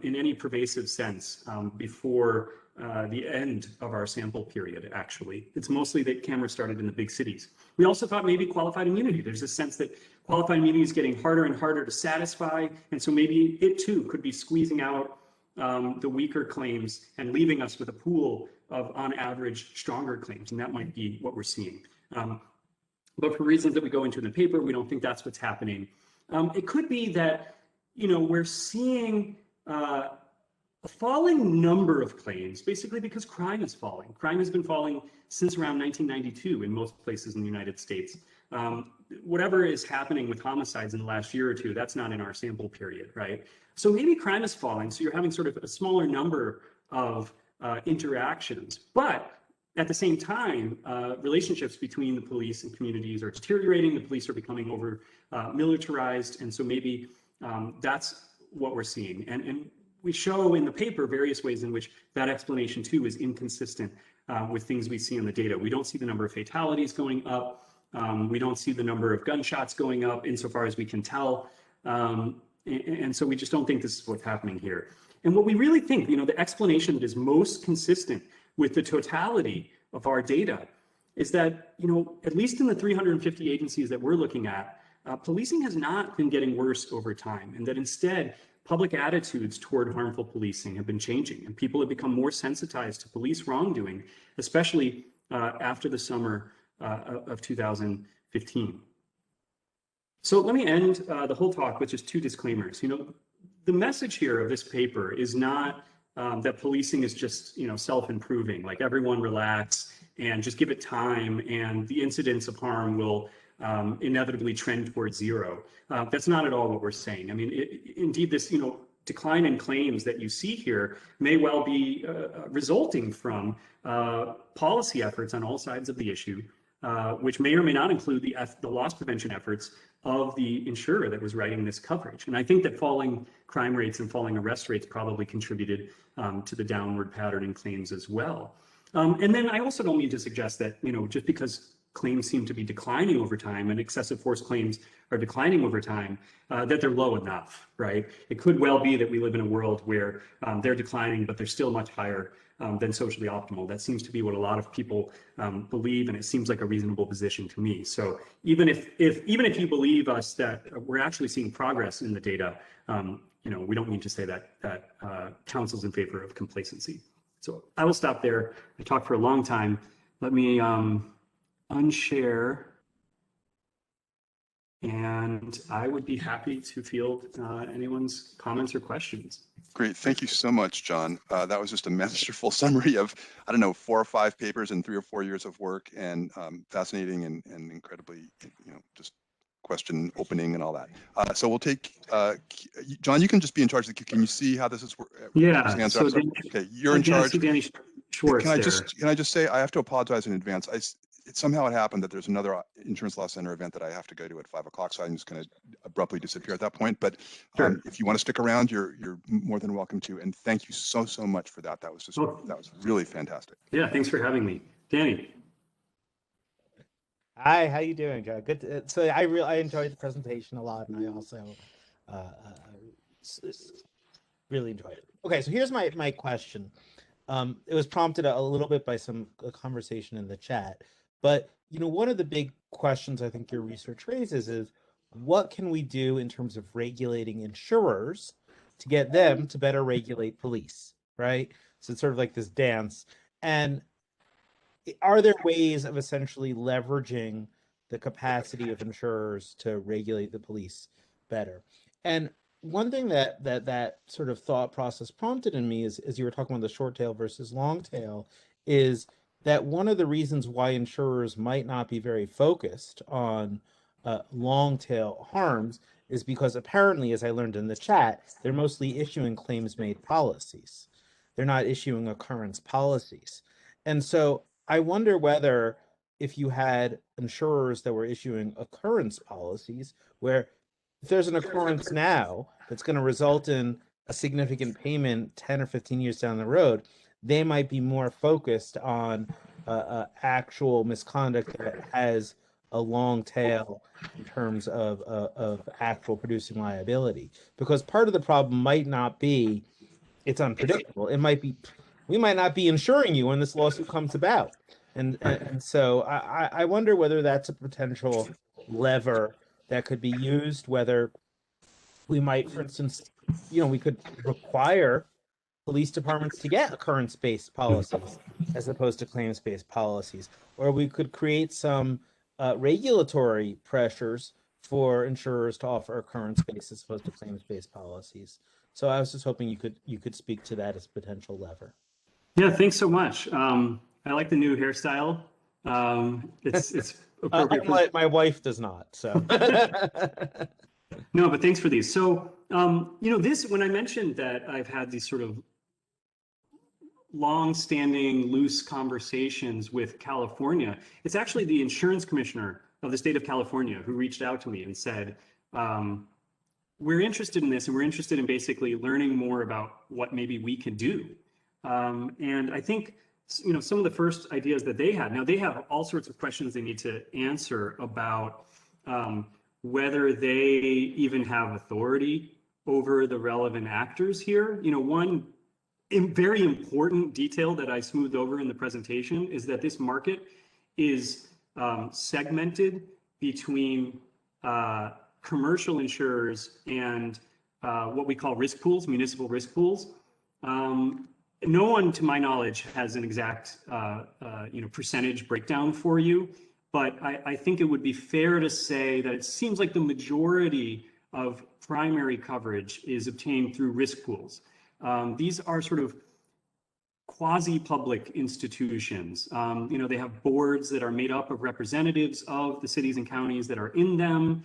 in any pervasive sense before the end of our sample period, actually. It's mostly that cameras started in the big cities. We also thought maybe qualified immunity. There's a sense that qualified immunity is getting harder and harder to satisfy, and so maybe it too could be squeezing out the weaker claims and leaving us with a pool of, on average, stronger claims, and that might be what we're seeing. But for reasons that we go into in the paper, we don't think that's what's happening. It could be that, we're seeing a falling number of claims, basically because crime is falling. Crime has been falling since around 1992 in most places in the United States. Whatever is happening with homicides in the last year or two, that's not in our sample period, right? So maybe crime is falling, so you're having sort of a smaller number of interactions, but at the same time, relationships between the police and communities are deteriorating, the police are becoming over militarized, and so maybe that's what we're seeing. And we show in the paper various ways in which that explanation too is inconsistent with things we see in the data. We don't see the number of fatalities going up. We don't see the number of gunshots going up insofar as we can tell. And so we just don't think this is what's happening here. And what we really think, the explanation that is most consistent with the totality of our data is that, at least in the 350 agencies that we're looking at, policing has not been getting worse over time, and that instead, public attitudes toward harmful policing have been changing, and people have become more sensitized to police wrongdoing, especially after the summer of 2015. So let me end the whole talk with just two disclaimers. The message here of this paper is not that policing is just, self-improving, like everyone relax and just give it time and the incidence of harm will inevitably trend towards zero. That's not at all what we're saying. I mean, indeed, this, decline in claims that you see here may well be resulting from policy efforts on all sides of the issue, which may or may not include the loss prevention efforts of the insurer that was writing this coverage. And I think that falling crime rates and falling arrest rates probably contributed to the downward pattern in claims as well. And then I also don't mean to suggest that, just because claims seem to be declining over time and excessive force claims are declining over time, that they're low enough, right? It could well be that we live in a world where they're declining, but they're still much higher than socially optimal. That seems to be what a lot of people believe, and it seems like a reasonable position to me. So even if you believe us that we're actually seeing progress in the data, we don't need to say that counsels in favor of complacency. So I will stop there. I talked for a long time. Let me unshare, and I would be happy to field anyone's comments or questions. Great. Thank you so much, John. That was just a masterful summary of, 4 or 5 papers and 3 or 4 years of work, and fascinating and incredibly, just question opening and all that. So we'll take, John, you can just be in charge of the, can you see how this is? Yeah. So okay, you're in charge. Danny Schwartz can I just say, I have to apologize in advance. Somehow it happened that there's another Insurance Law Center event that I have to go to at 5 o'clock, so I'm just going to abruptly disappear at that point. But sure. If you want to stick around, you're more than welcome to. And thank you so much for that. That was just that was really fantastic. Yeah, thanks for having me, Danny. Hi, how you doing, Joe? Good. So I enjoyed the presentation a lot, and I also really enjoyed it. Okay, so here's my question. It was prompted a little bit by some conversation in the chat. But, one of the big questions I think your research raises is, what can we do in terms of regulating insurers to get them to better regulate police, right? So it's sort of like this dance. And are there ways of essentially leveraging the capacity of insurers to regulate the police better? And one thing that sort of thought process prompted in me is, as you were talking about the short tail versus long tail, is that one of the reasons why insurers might not be very focused on long tail harms is because apparently, as I learned in the chat, they're mostly issuing claims made policies. They're not issuing occurrence policies. And so I wonder whether if you had insurers that were issuing occurrence policies, where if there's an occurrence now that's going to result in a significant payment 10 or 15 years down the road, they might be more focused on actual misconduct that has a long tail in terms of actual producing liability. Because part of the problem might not be it's unpredictable. It might be we might not be insuring you when this lawsuit comes about. And so I wonder whether that's a potential lever that could be used, whether we might, for instance, we could require police departments to get occurrence-based policies as opposed to claims-based policies, or we could create some regulatory pressures for insurers to offer occurrence-based as opposed to claims-based policies. So I was just hoping you could speak to that as a potential lever. Yeah, thanks so much. I like the new hairstyle. It's appropriate. My wife does not. So no, but thanks for these. So when I mentioned that I've had these sort of long-standing loose conversations with California, it's actually the insurance commissioner of the state of California who reached out to me and said, we're interested in this, and we're interested in basically learning more about what maybe we could do. And I think some of the first ideas that they had, now they have all sorts of questions they need to answer about whether they even have authority over the relevant actors here. One very important detail that I smoothed over in the presentation is that this market is segmented between commercial insurers and what we call risk pools, municipal risk pools. No one, to my knowledge, has an exact percentage breakdown for you, but I think it would be fair to say that it seems like the majority of primary coverage is obtained through risk pools. These are sort of quasi-public institutions. They have boards that are made up of representatives of the cities and counties that are in them,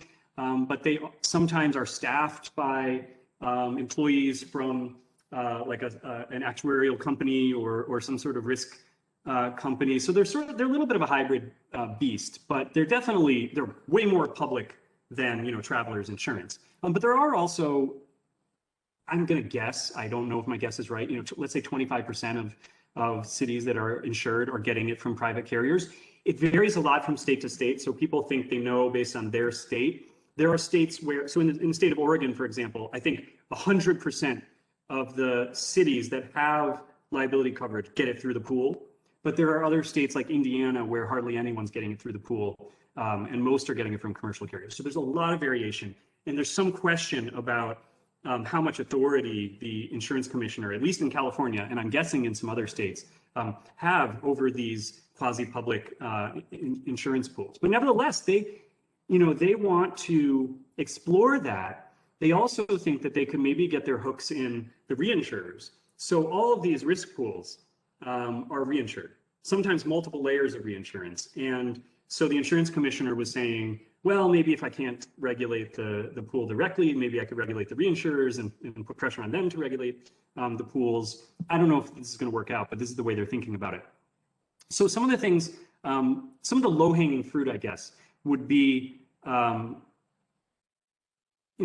but they sometimes are staffed by employees from like an actuarial company or some sort of risk company. So they're a little bit of a hybrid beast, but they're way more public than Travelers Insurance. But there are also, I'm going to guess, I don't know if my guess is right, let's say 25% of cities that are insured are getting it from private carriers. It varies a lot from state to state. So people think they know based on their state. There are states where, so in the state of Oregon, for example, I think 100% of the cities that have liability coverage get it through the pool. But there are other states like Indiana where hardly anyone's getting it through the pool, and most are getting it from commercial carriers. So there's a lot of variation. And there's some question about how much authority the insurance commissioner, at least in California, and I'm guessing in some other states, have over these quasi-public insurance pools. But nevertheless, they want to explore that. They also think that they could maybe get their hooks in the reinsurers. So all of these risk pools are reinsured, sometimes multiple layers of reinsurance. And so the insurance commissioner was saying, well, maybe if I can't regulate the pool directly, maybe I could regulate the reinsurers and put pressure on them to regulate the pools. I don't know if this is going to work out, but this is the way they're thinking about it. So some of the things, some of the low-hanging fruit, I guess, would be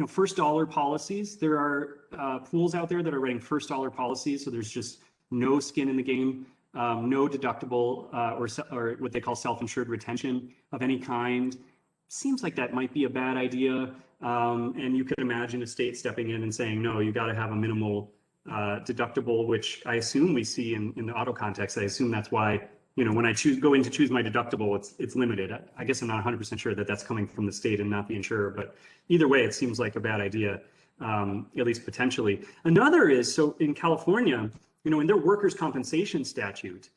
first dollar policies. There are pools out there that are writing first dollar policies, so there's just no skin in the game, no deductible or what they call self-insured retention of any kind. Seems like that might be a bad idea. And you could imagine a state stepping in and saying, no, you got to have a minimal deductible, which I assume we see in the auto context. I assume that's why, when I go in to choose my deductible, it's limited. I guess I'm not 100% sure that that's coming from the state and not the insurer, but either way, it seems like a bad idea, at least potentially. Another is, so in California, in their workers' compensation statute,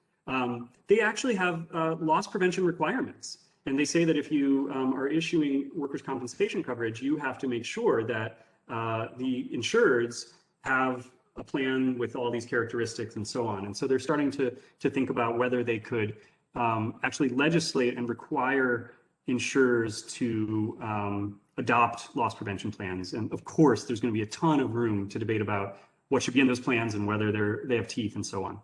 they actually have loss prevention requirements. And they say that if you are issuing workers' compensation coverage, you have to make sure that the insureds have a plan with all these characteristics and so on. And so they're starting to think about whether they could actually legislate and require insurers to adopt loss prevention plans. And of course, there's going to be a ton of room to debate about what should be in those plans and whether they have teeth and so on.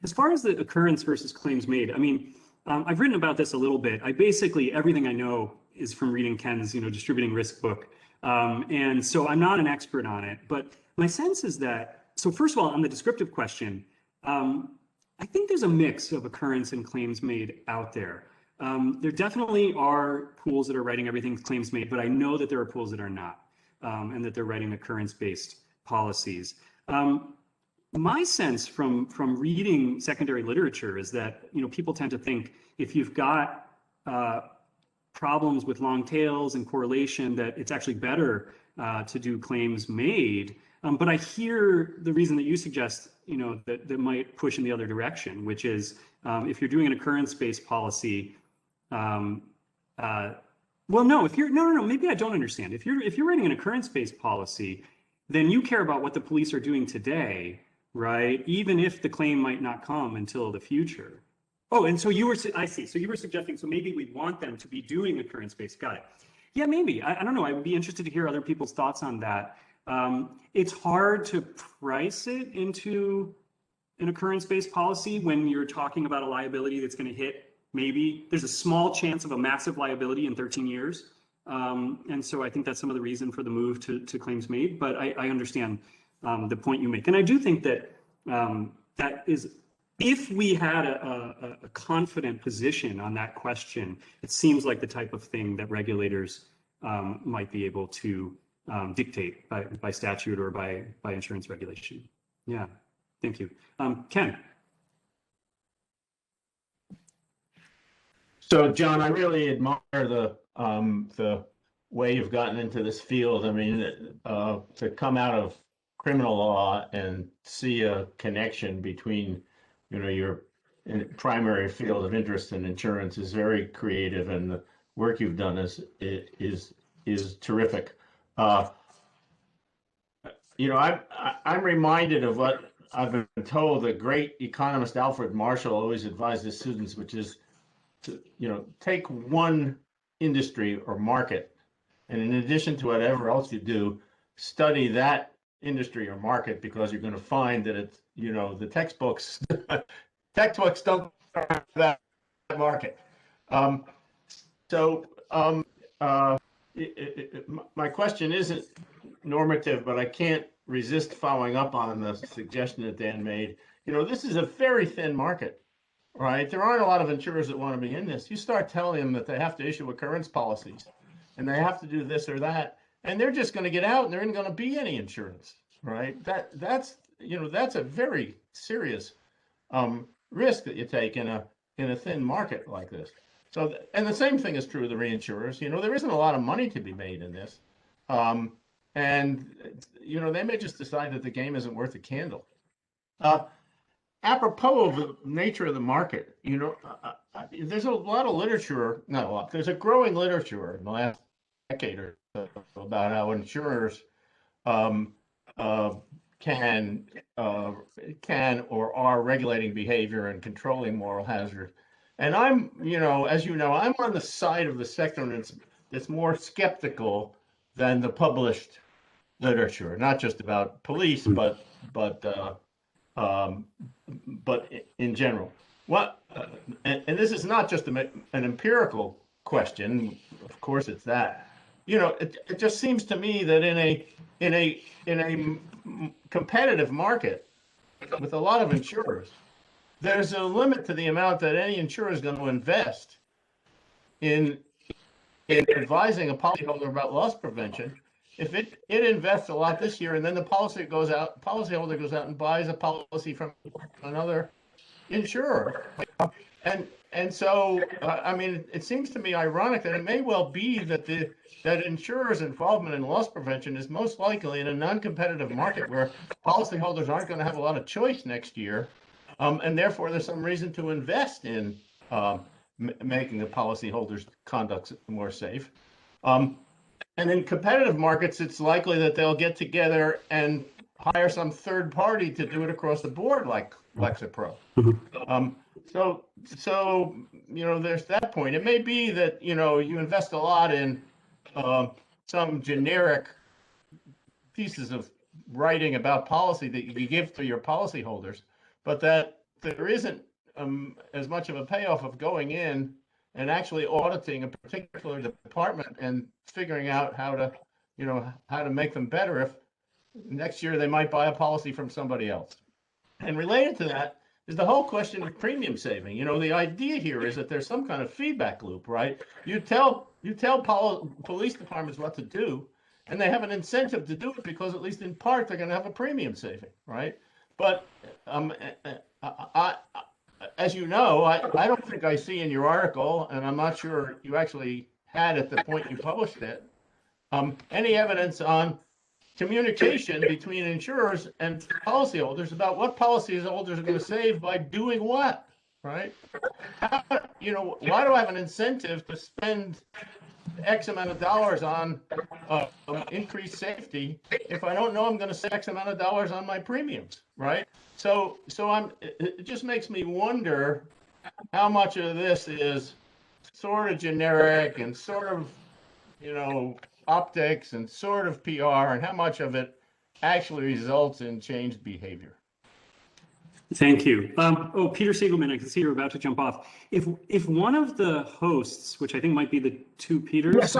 As far as the occurrence versus claims made, I mean, I've written about this a little bit. Basically, everything I know is from reading Ken's, Distributing Risk book. And so I'm not an expert on it, but my sense is that, so first of all, on the descriptive question, I think there's a mix of occurrence and claims made out there. There definitely are pools that are writing everything claims made, but I know that there are pools that are not, and that they're writing occurrence-based policies. My sense from reading secondary literature is that people tend to think if you've got problems with long tails and correlation, that it's actually better to do claims made. But I hear the reason that you suggest that might push in the other direction, which is if you're doing an occurrence-based policy. Well, no, maybe I don't understand. If you're writing an occurrence-based policy, then you care about what the police are doing today, right? Even if the claim might not come until the future. Oh, and so I see. So you were suggesting, so maybe we want them to be doing occurrence-based. Got it. Yeah, maybe. I don't know. I would be interested to hear other people's thoughts on that. It's hard to price it into an occurrence-based policy when you're talking about a liability that's going to hit. Maybe there's a small chance of a massive liability in 13 years. And so I think that's some of the reason for the move to claims made, but I understand the point you make. And I do think that that is, if we had a confident position on that question, it seems like the type of thing that regulators might be able to dictate by statute or by insurance regulation. Yeah, thank you. Ken. So, John, I really admire the way you've gotten into this field. I mean, to come out of criminal law and see a connection between, your primary field of interest in insurance is very creative, and the work you've done is terrific. I'm reminded of what I've been told the great economist Alfred Marshall always advised his students, which is to, take one industry or market, and in addition to whatever else you do, study that industry or market, because you're going to find that it's, the textbooks don't cover that market. My question isn't normative, but I can't resist following up on the suggestion that Dan made. This is a very thin market, right? There aren't a lot of insurers that want to be in this. You start telling them that they have to issue occurrence policies and they have to do this or that, and they're just going to get out and there isn't going to be any insurance, right? That's a very serious risk that you take in a thin market like this. So, and the same thing is true of the reinsurers. There isn't a lot of money to be made in this. And they may just decide that the game isn't worth a candle. Apropos of the nature of the market, there's a lot of literature, not a lot, there's a growing literature in the last decade or so about how insurers can or are regulating behavior and controlling moral hazard. And I'm, as you know, I'm on the side of the sector that's more skeptical than the published literature, not just about police, but in general. And this is not just an empirical question. Of course, it's that. It just seems to me that in a competitive market with a lot of insurers, there's a limit to the amount that any insurer is going to invest in advising a policyholder about loss prevention. If it invests a lot this year and then the policyholder goes out and buys a policy from another insurer, and so it seems to me ironic that it may well be that insurers' involvement in loss prevention is most likely in a non-competitive market where policyholders aren't going to have a lot of choice next year. And therefore, there's some reason to invest in making the policyholders' conduct more safe. And in competitive markets, it's likely that they'll get together and hire some third party to do it across the board, like Lexapro. So there's that point. It may be that you invest a lot in some generic pieces of writing about policy that you give to your policyholders, but that there isn't as much of a payoff of going in and actually auditing a particular department and figuring out how to make them better if next year they might buy a policy from somebody else. And related to that is the whole question of premium saving. The idea here is that there's some kind of feedback loop, right? You tell police departments what to do, and they have an incentive to do it because at least in part they're going to have a premium saving, right? But as you know, I don't think I see in your article, and I'm not sure you actually had at the point you published it, any evidence on communication between insurers and policyholders about what policyholders are going to save by doing what, right? Why do I have an incentive to spend X amount of dollars on increased safety if I don't know I'm going to save X amount of dollars on my premiums, right? So it just makes me wonder how much of this is sort of generic and sort of, optics and sort of PR, and how much of it actually results in changed behavior. Thank you. Peter Siegelman, I can see you're about to jump off. If one of the hosts, which I think might be the two Peters, Yes,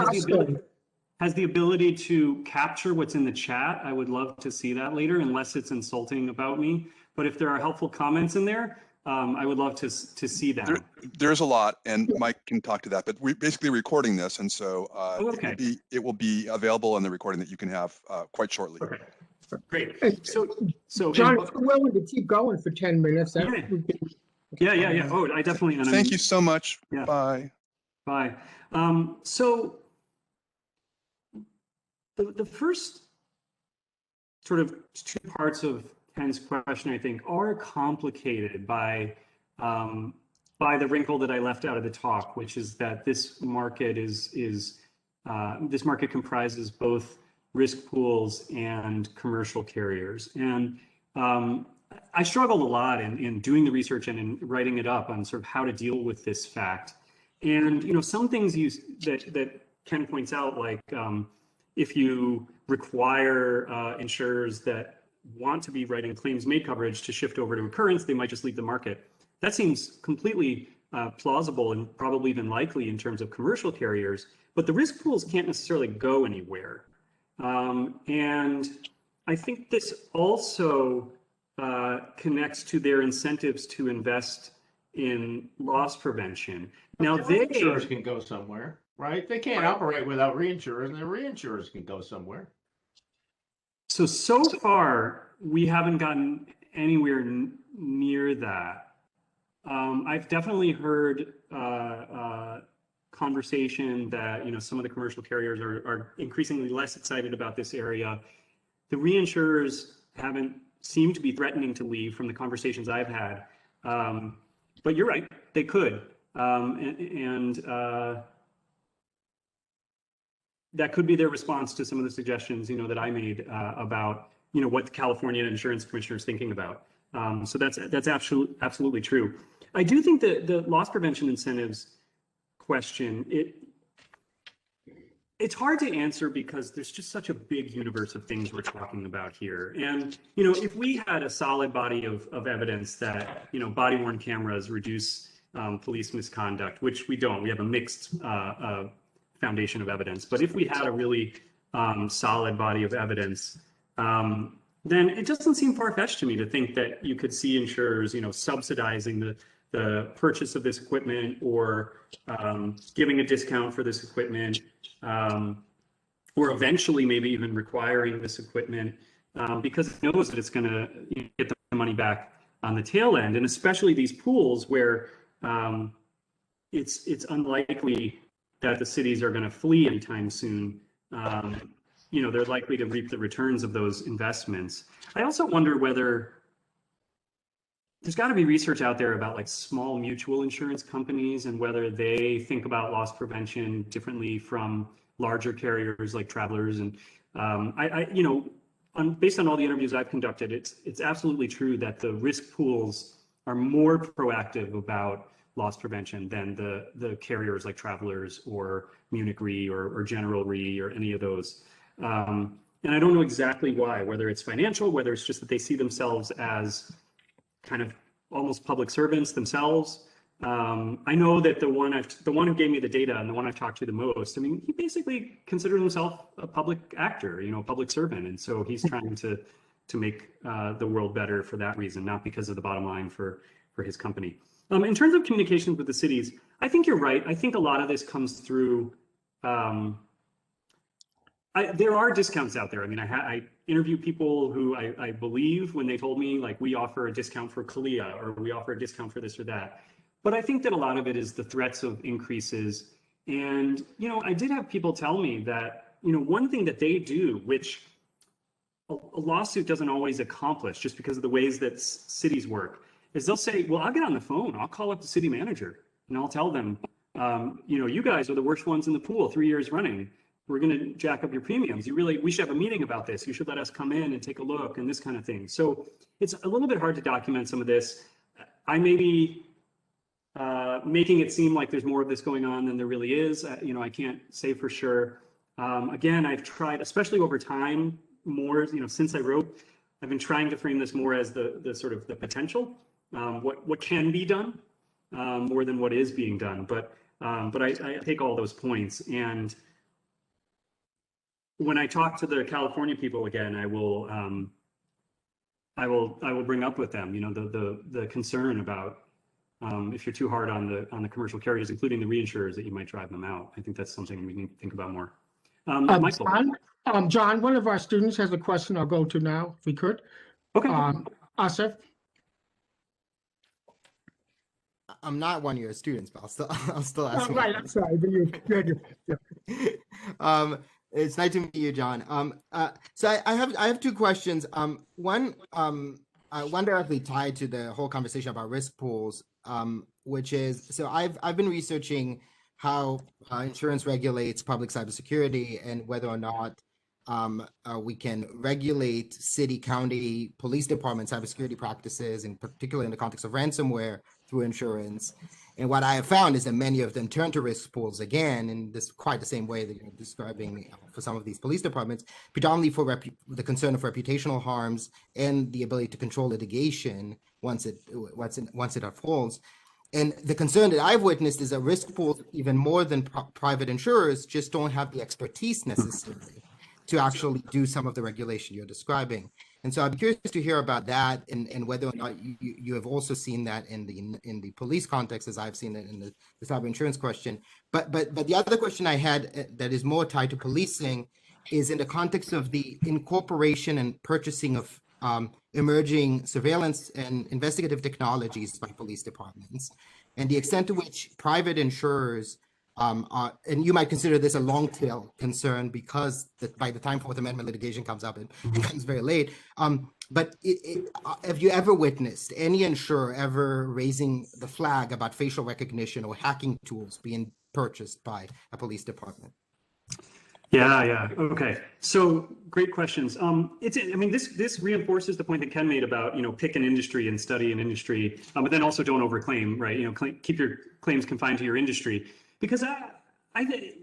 has the ability to capture what's in the chat, I would love to see that later, unless it's insulting about me. But if there are helpful comments in there, I would love to see that. There's a lot, and Mike can talk to that. But we're basically recording this, and so okay. it will be available in the recording that you can have quite shortly. Okay. Great. So John, if you're willing to keep going for 10 minutes, that would be... Yeah. Oh, I definitely. Thank you so much. Yeah. Bye. Bye. So the first sort of two parts of Ken's question, I think, are complicated by by the wrinkle that I left out of the talk, which is that this market this market comprises both risk pools and commercial carriers. And I struggled a lot in doing the research and in writing it up on sort of how to deal with this fact. And some things that Ken points out, like if you require insurers that want to be writing claims made coverage to shift over to occurrence, they might just leave the market. That seems completely plausible and probably even likely in terms of commercial carriers, but the risk pools can't necessarily go anywhere. And I think this also connects to their incentives to invest in loss prevention. Now, reinsurers can go somewhere, right? They can't operate without reinsurers, and the reinsurers can go somewhere. So far, we haven't gotten anywhere near that. I've definitely heard conversation that some of the commercial carriers are increasingly less excited about this area. The reinsurers haven't seemed to be threatening to leave from the conversations I've had. But you're right, they could. That could be their response to some of the suggestions, that I made about, what the California Insurance Commissioner is thinking about. So that's absolutely true. I do think that the loss prevention incentives question, it's hard to answer because there's just such a big universe of things we're talking about here. And, if we had a solid body of evidence that, body-worn cameras reduce police misconduct, which we don't, we have a mixed foundation of evidence. But if we had a really solid body of evidence, then it doesn't seem far-fetched to me to think that you could see insurers, subsidizing the purchase of this equipment or giving a discount for this equipment, or eventually maybe even requiring this equipment because it knows that it's going to get the money back on the tail end. And especially these pools where it's unlikely that the cities are going to flee anytime soon. They're likely to reap the returns of those investments. I also wonder whether there's got to be research out there about like small mutual insurance companies and whether they think about loss prevention differently from larger carriers like Travelers. And based on all the interviews I've conducted, it's absolutely true that the risk pools are more proactive about loss prevention than the carriers like Travelers or Munich Re or General Re or any of those. And I don't know exactly why, whether it's financial, whether it's just that they see themselves as kind of almost public servants themselves. I know that the one who gave me the data and the one I've talked to the most, I mean, he basically considered himself a public actor, a public servant. And so he's trying to make the world better for that reason, not because of the bottom line for his company. In terms of communications with the cities, I think you're right. I think a lot of this comes through, there are discounts out there. I mean, I interview people who I believe when they told me, like, we offer a discount for CALIA or we offer a discount for this or that. But I think that a lot of it is the threats of increases. And, I did have people tell me that, one thing that they do, which a lawsuit doesn't always accomplish just because of the ways that cities work, is they'll say, well, I'll get on the phone, I'll call up the city manager and I'll tell them, you guys are the worst ones in the pool 3 years running. We're going to jack up your premiums. We should have a meeting about this. You should let us come in and take a look and this kind of thing. So it's a little bit hard to document some of this. I may be making it seem like there's more of this going on than there really is. I can't say for sure. Again, I've tried, especially over time, more, since I wrote, I've been trying to frame this more as the sort of the potential, what can be done, more than what is being done. But I take all those points, and when I talk to the California people again, I will bring up with them, the concern about if you're too hard on the commercial carriers, including the reinsurers, that you might drive them out. I think that's something we need to think about more. Michael. John, one of our students has a question I'll go to now, if we could. Okay. Asif? I'm not one of your students, but I'll still ask. Oh, right, I'm sorry. It's nice to meet you, John. So I have two questions. One directly tied to the whole conversation about risk pools. which is, so I've been researching how insurance regulates public cybersecurity and whether or not we can regulate city, county, police department cybersecurity practices, in particular in the context of ransomware, through insurance. And what I have found is that many of them turn to risk pools again, in this quite the same way that you're describing for some of these police departments, predominantly for the concern of reputational harms and the ability to control litigation once it unfolds. And the concern that I've witnessed is that risk pools, even more than private insurers, just don't have the expertise necessary to actually do some of the regulation you're describing. And so I'm curious to hear about that, and whether or not you have also seen that in the police context, as I've seen it in the cyber insurance question. But the other question I had that is more tied to policing is in the context of the incorporation and purchasing of emerging surveillance and investigative technologies by police departments, and the extent to which private insurers and you might consider this a long tail concern because by the time Fourth Amendment litigation comes up, it becomes very late. But have you ever witnessed any insurer ever raising the flag about facial recognition or hacking tools being purchased by a police department? Yeah. Okay. So great questions. This reinforces the point that Ken made about, pick an industry and study an industry, but then also don't overclaim, right? Keep your claims confined to your industry. Because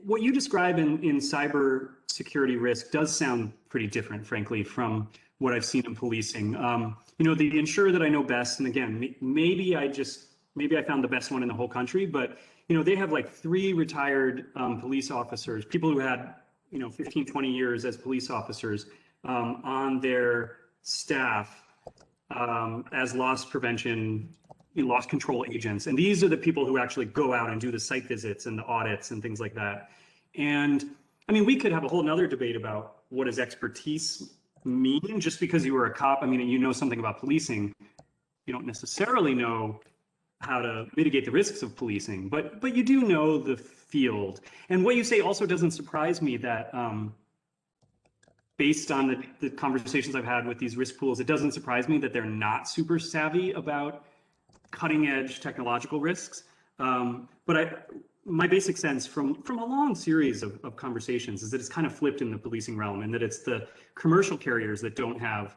what you describe in cyber security risk does sound pretty different, frankly, from what I've seen in policing. The insurer that I know best, and again, maybe I found the best one in the whole country, but they have like 3 retired police officers, people who had 15, 20 years as police officers on their staff as loss prevention, loss control agents. And these are the people who actually go out and do the site visits and the audits and things like that. And we could have a whole nother debate about what does expertise mean. Just because you were a cop, you know something about policing, you don't necessarily know how to mitigate the risks of policing, but you do know the field. And what you say also doesn't surprise me, that based on the conversations I've had with these risk pools, it doesn't surprise me that they're not super savvy about cutting edge technological risks. But my basic sense from a long series of conversations is that it's kind of flipped in the policing realm, and that it's the commercial carriers that don't have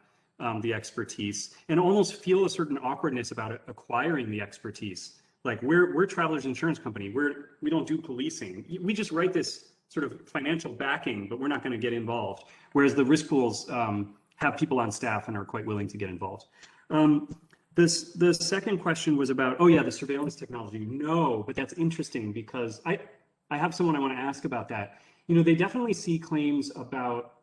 the expertise and almost feel a certain awkwardness about acquiring the expertise. Like we're Travelers Insurance Company. We don't do policing. We just write this sort of financial backing, but we're not going to get involved. Whereas the risk pools have people on staff and are quite willing to get involved. The second question was about, the surveillance technology. No, but that's interesting because I have someone I want to ask about that. They definitely see claims about,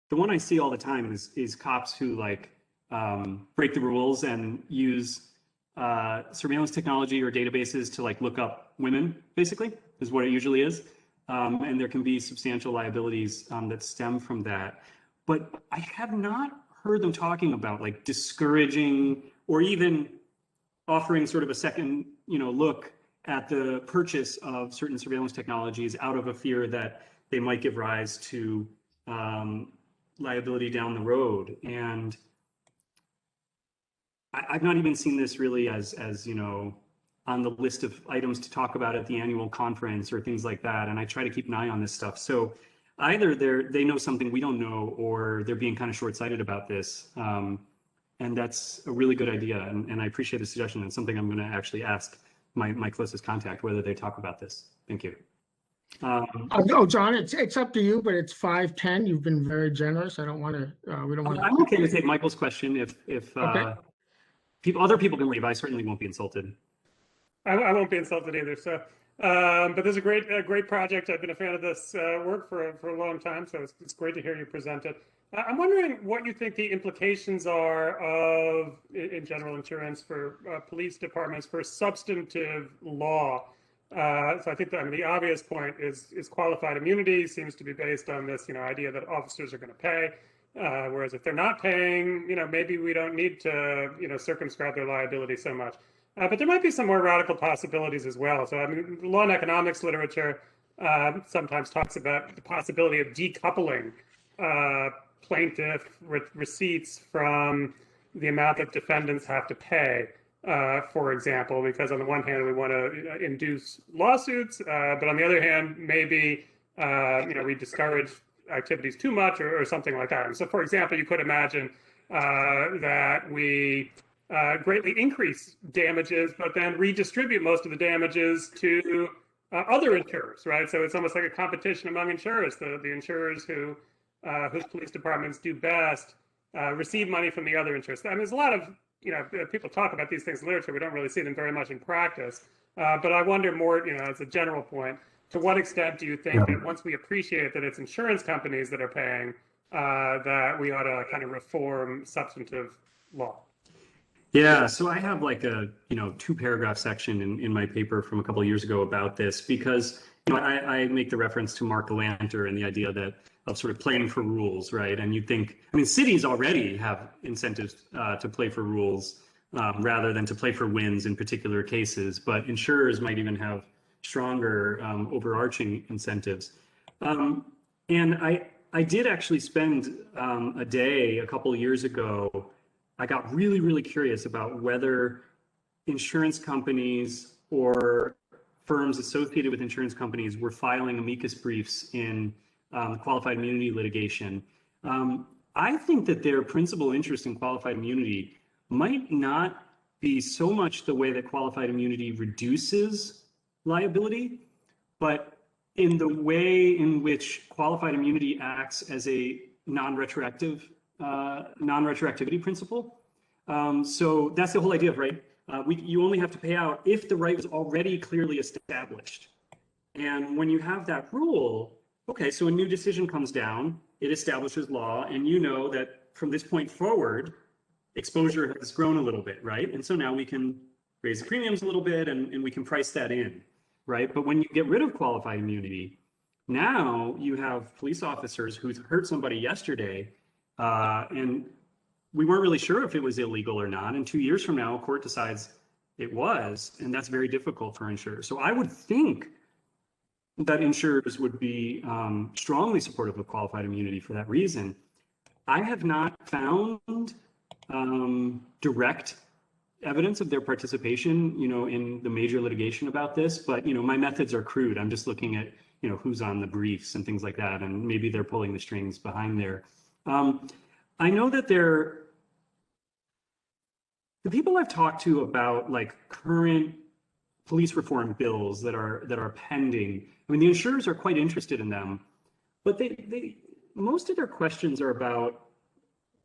the one I see all the time is cops who break the rules and use surveillance technology or databases to look up women, basically, is what it usually is. And there can be substantial liabilities that stem from that. But I have not heard them talking about discouraging or even offering sort of a second, look at the purchase of certain surveillance technologies out of a fear that they might give rise to liability down the road. And I've not even seen this really as on the list of items to talk about at the annual conference or things like that. And I try to keep an eye on this stuff. So either they know something we don't know, or they're being kind of short-sighted about this. And that's a really good idea. And I appreciate the suggestion. It's something I'm going to actually ask my closest contact whether they talk about this. Thank you. John, it's up to you, but it's 5:10. You've been very generous. I don't want to. We don't want. I'm okay to take Michael's question if okay. Other people can leave. I certainly won't be insulted. I won't be insulted either. So, but this is a great project. I've been a fan of this work for a long time, so it's great to hear you present it. I'm wondering what you think the implications are of, in general insurance, for police departments for substantive law. So I think that the obvious point is qualified immunity seems to be based on this idea that officers are going to pay. Whereas if they're not paying, maybe we don't need to, circumscribe their liability so much. But there might be some more radical possibilities as well. So, the law and economics literature sometimes talks about the possibility of decoupling plaintiff receipts from the amount that defendants have to pay. for example, because on the one hand, we want to induce lawsuits, but on the other hand, maybe we discourage activities too much or something like that. And so, for example, you could imagine that we greatly increase damages, but then redistribute most of the damages to other insurers, right? So it's almost like a competition among insurers. The insurers whose police departments do best receive money from the other insurers. I mean, there's a lot of people talk about these things in literature. We don't really see them very much in practice. But I wonder more, as a general point, to what extent do you think that once we appreciate that it's insurance companies that are paying, that we ought to kind of reform substantive law? Yeah, so I have like a 2-paragraph section in my paper from a couple of years ago about this, because I make the reference to Mark Galanter and the idea of sort of playing for rules, right? And you'd think, I mean, cities already have incentives to play for rules rather than to play for wins in particular cases, but insurers might even have stronger overarching incentives. And I did actually spend a day a couple of years ago. I got really, really curious about whether insurance companies or firms associated with insurance companies were filing amicus briefs in qualified immunity litigation. I think that their principal interest in qualified immunity might not be so much the way that qualified immunity reduces liability, but in the way in which qualified immunity acts as a non-retroactivity principle. So that's the whole idea of, right? You only have to pay out if the right was already clearly established. And when you have that rule, okay, so a new decision comes down, it establishes law, and you know that from this point forward, exposure has grown a little bit, right? And so now we can raise the premiums a little bit and we can price that in, right? But when you get rid of qualified immunity, now you have police officers who hurt somebody yesterday, and we weren't really sure if it was illegal or not. And 2 years from now, a court decides it was, and that's very difficult for insurers. So I would think that insurers would be strongly supportive of qualified immunity for that reason. I have not found direct evidence of their participation, in the major litigation about this, but, my methods are crude. I'm just looking at, who's on the briefs and things like that, and maybe they're pulling the strings behind there. I know that the people I've talked to about like current police reform bills that are pending, I mean, the insurers are quite interested in them, but most of their questions are about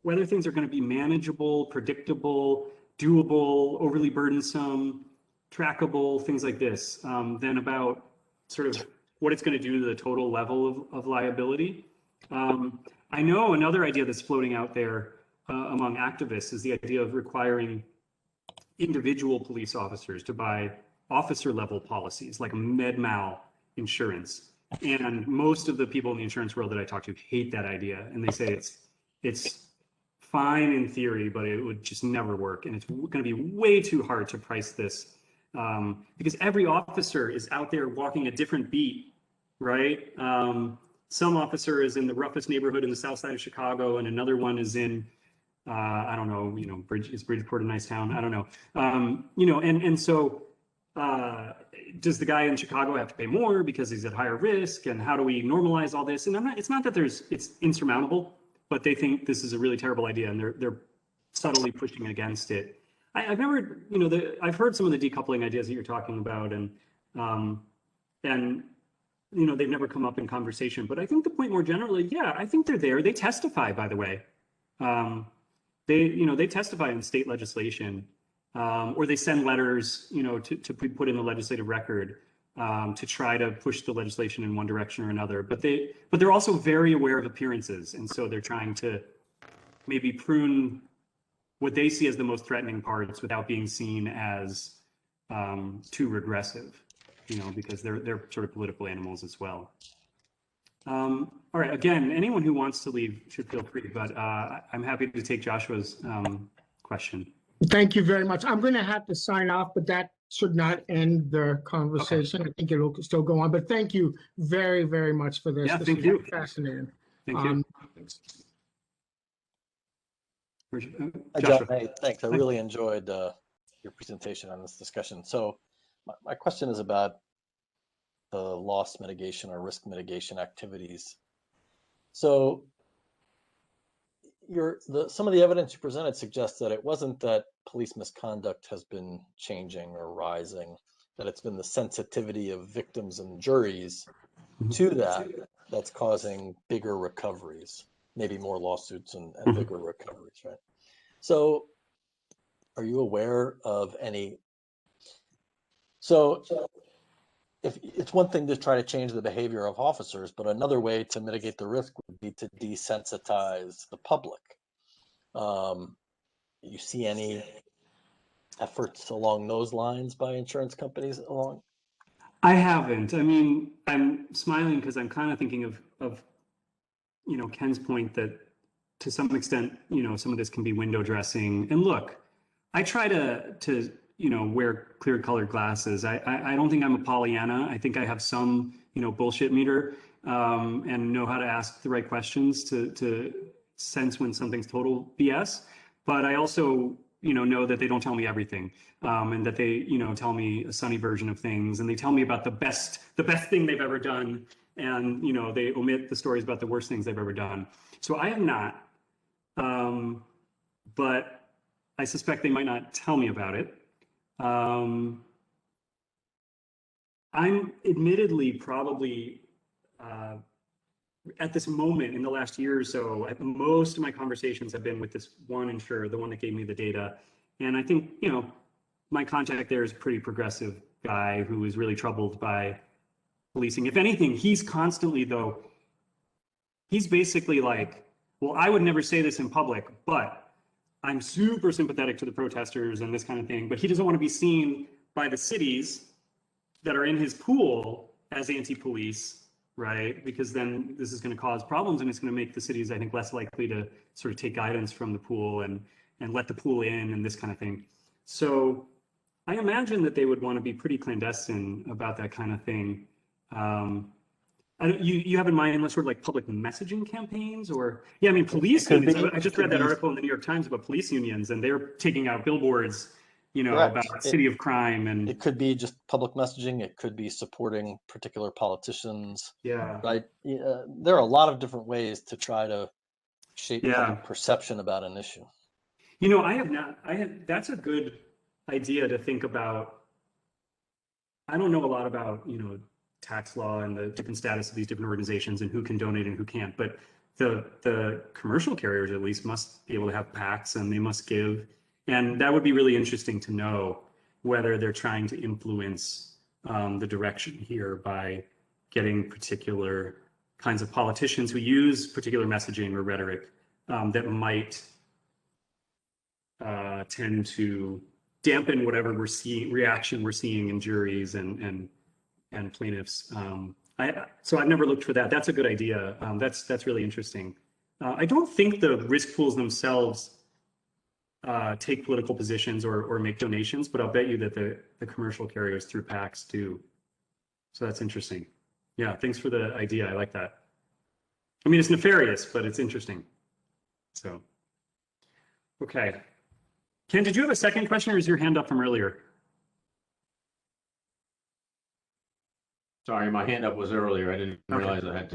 whether things are going to be manageable, predictable, doable, overly burdensome, trackable, things like this, than about sort of what it's going to do to the total level of liability. I know another idea that's floating out there among activists is the idea of requiring individual police officers to buy officer level policies like med mal insurance. And most of the people in the insurance world that I talk to hate that idea. And they say it's fine in theory, but it would just never work. And it's going to be way too hard to price this because every officer is out there walking a different beat, right? Some officer is in the roughest neighborhood in the south side of Chicago, and another one is in, I don't know, is Bridgeport a nice town? I don't know. And so does the guy in Chicago have to pay more because he's at higher risk? And how do we normalize all this? And it's not that it's insurmountable, but they think this is a really terrible idea, and they're subtly pushing against it. I've never, I've heard some of the decoupling ideas that you're talking about, and they've never come up in conversation. But I think the point more generally, yeah, I think they're there. They testify, by the way. They testify in state legislation, or they send letters, to be put in the legislative record to try to push the legislation in one direction or another. But they're also very aware of appearances, and so they're trying to maybe prune what they see as the most threatening parts without being seen as too regressive, because they're sort of political animals as well. All right, again, anyone who wants to leave should feel free, but I'm happy to take Joshua's question. Thank you very much. I'm going to have to sign off, but that should not end the conversation. Okay. I think it'll still go on, but thank you very, very much for this. Yeah, this thank you. Fascinating. Thank you. Hi, John. Hey, thanks. I really enjoyed your presentation on this discussion. So my question is about the loss mitigation or risk mitigation activities. So some of the evidence you presented suggests that it wasn't that police misconduct has been changing or rising, that it's been the sensitivity of victims and juries to that's causing bigger recoveries, maybe more lawsuits and bigger recoveries, right? So are you aware of any? So if it's one thing to try to change the behavior of officers, but another way to mitigate the risk would be to desensitize the public. You see any efforts along those lines by insurance companies along? I haven't. I mean, I'm smiling because I'm kind of thinking of Ken's point that to some extent, some of this can be window dressing. And look, I try to wear clear colored glasses. I don't think I'm a Pollyanna. I think I have some, bullshit meter, and know how to ask the right questions to sense when something's total BS. But I also, know that they don't tell me everything, and that they, tell me a sunny version of things, and they tell me about the best thing they've ever done, and they omit the stories about the worst things they've ever done. So I am not, but I suspect they might not tell me about it. I'm admittedly probably at this moment in the last year or so, most of my conversations have been with this one insurer, the one that gave me the data. And I think, my contact there is a pretty progressive guy who is really troubled by policing. If anything, he's constantly, though, he's basically like, well, I would never say this in public, but I'm super sympathetic to the protesters and this kind of thing, but he doesn't want to be seen by the cities that are in his pool as anti-police, right? Because then this is going to cause problems, and it's going to make the cities, I think, less likely to sort of take guidance from the pool and let the pool in and this kind of thing. So I imagine that they would want to be pretty clandestine about that kind of thing. You have in mind sort of like public messaging campaigns, or police unions. I just read that article in the New York Times about police unions, and they're taking out billboards, about city of crime. And it could be just public messaging. It could be supporting particular politicians. Yeah. Right. There are a lot of different ways to try to shape public perception about an issue. That's a good idea to think about. I don't know a lot about, tax law and the different status of these different organizations and who can donate and who can't, but the commercial carriers at least must be able to have PACs, and they must give. And that would be really interesting to know whether they're trying to influence the direction here by getting particular kinds of politicians who use particular messaging or rhetoric that might tend to dampen whatever reaction we're seeing in juries and plaintiffs. So I've never looked for that. That's a good idea. That's really interesting. I don't think the risk pools themselves take political positions or make donations, but I'll bet you that the commercial carriers through PACs do. So that's interesting. Yeah, thanks for the idea. I like that. I mean, it's nefarious, but it's interesting. So, okay. Ken, did you have a second question, or is your hand up from earlier? Sorry, my hand up was earlier. I didn't realize I had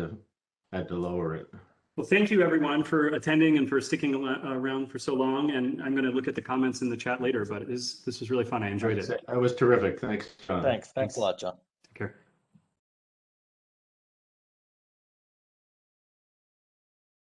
to lower it. Well, thank you everyone for attending and for sticking around for so long. And I'm going to look at the comments in the chat later, but this was really fun. I enjoyed it. That was terrific. Thanks, John. Thanks a lot, John.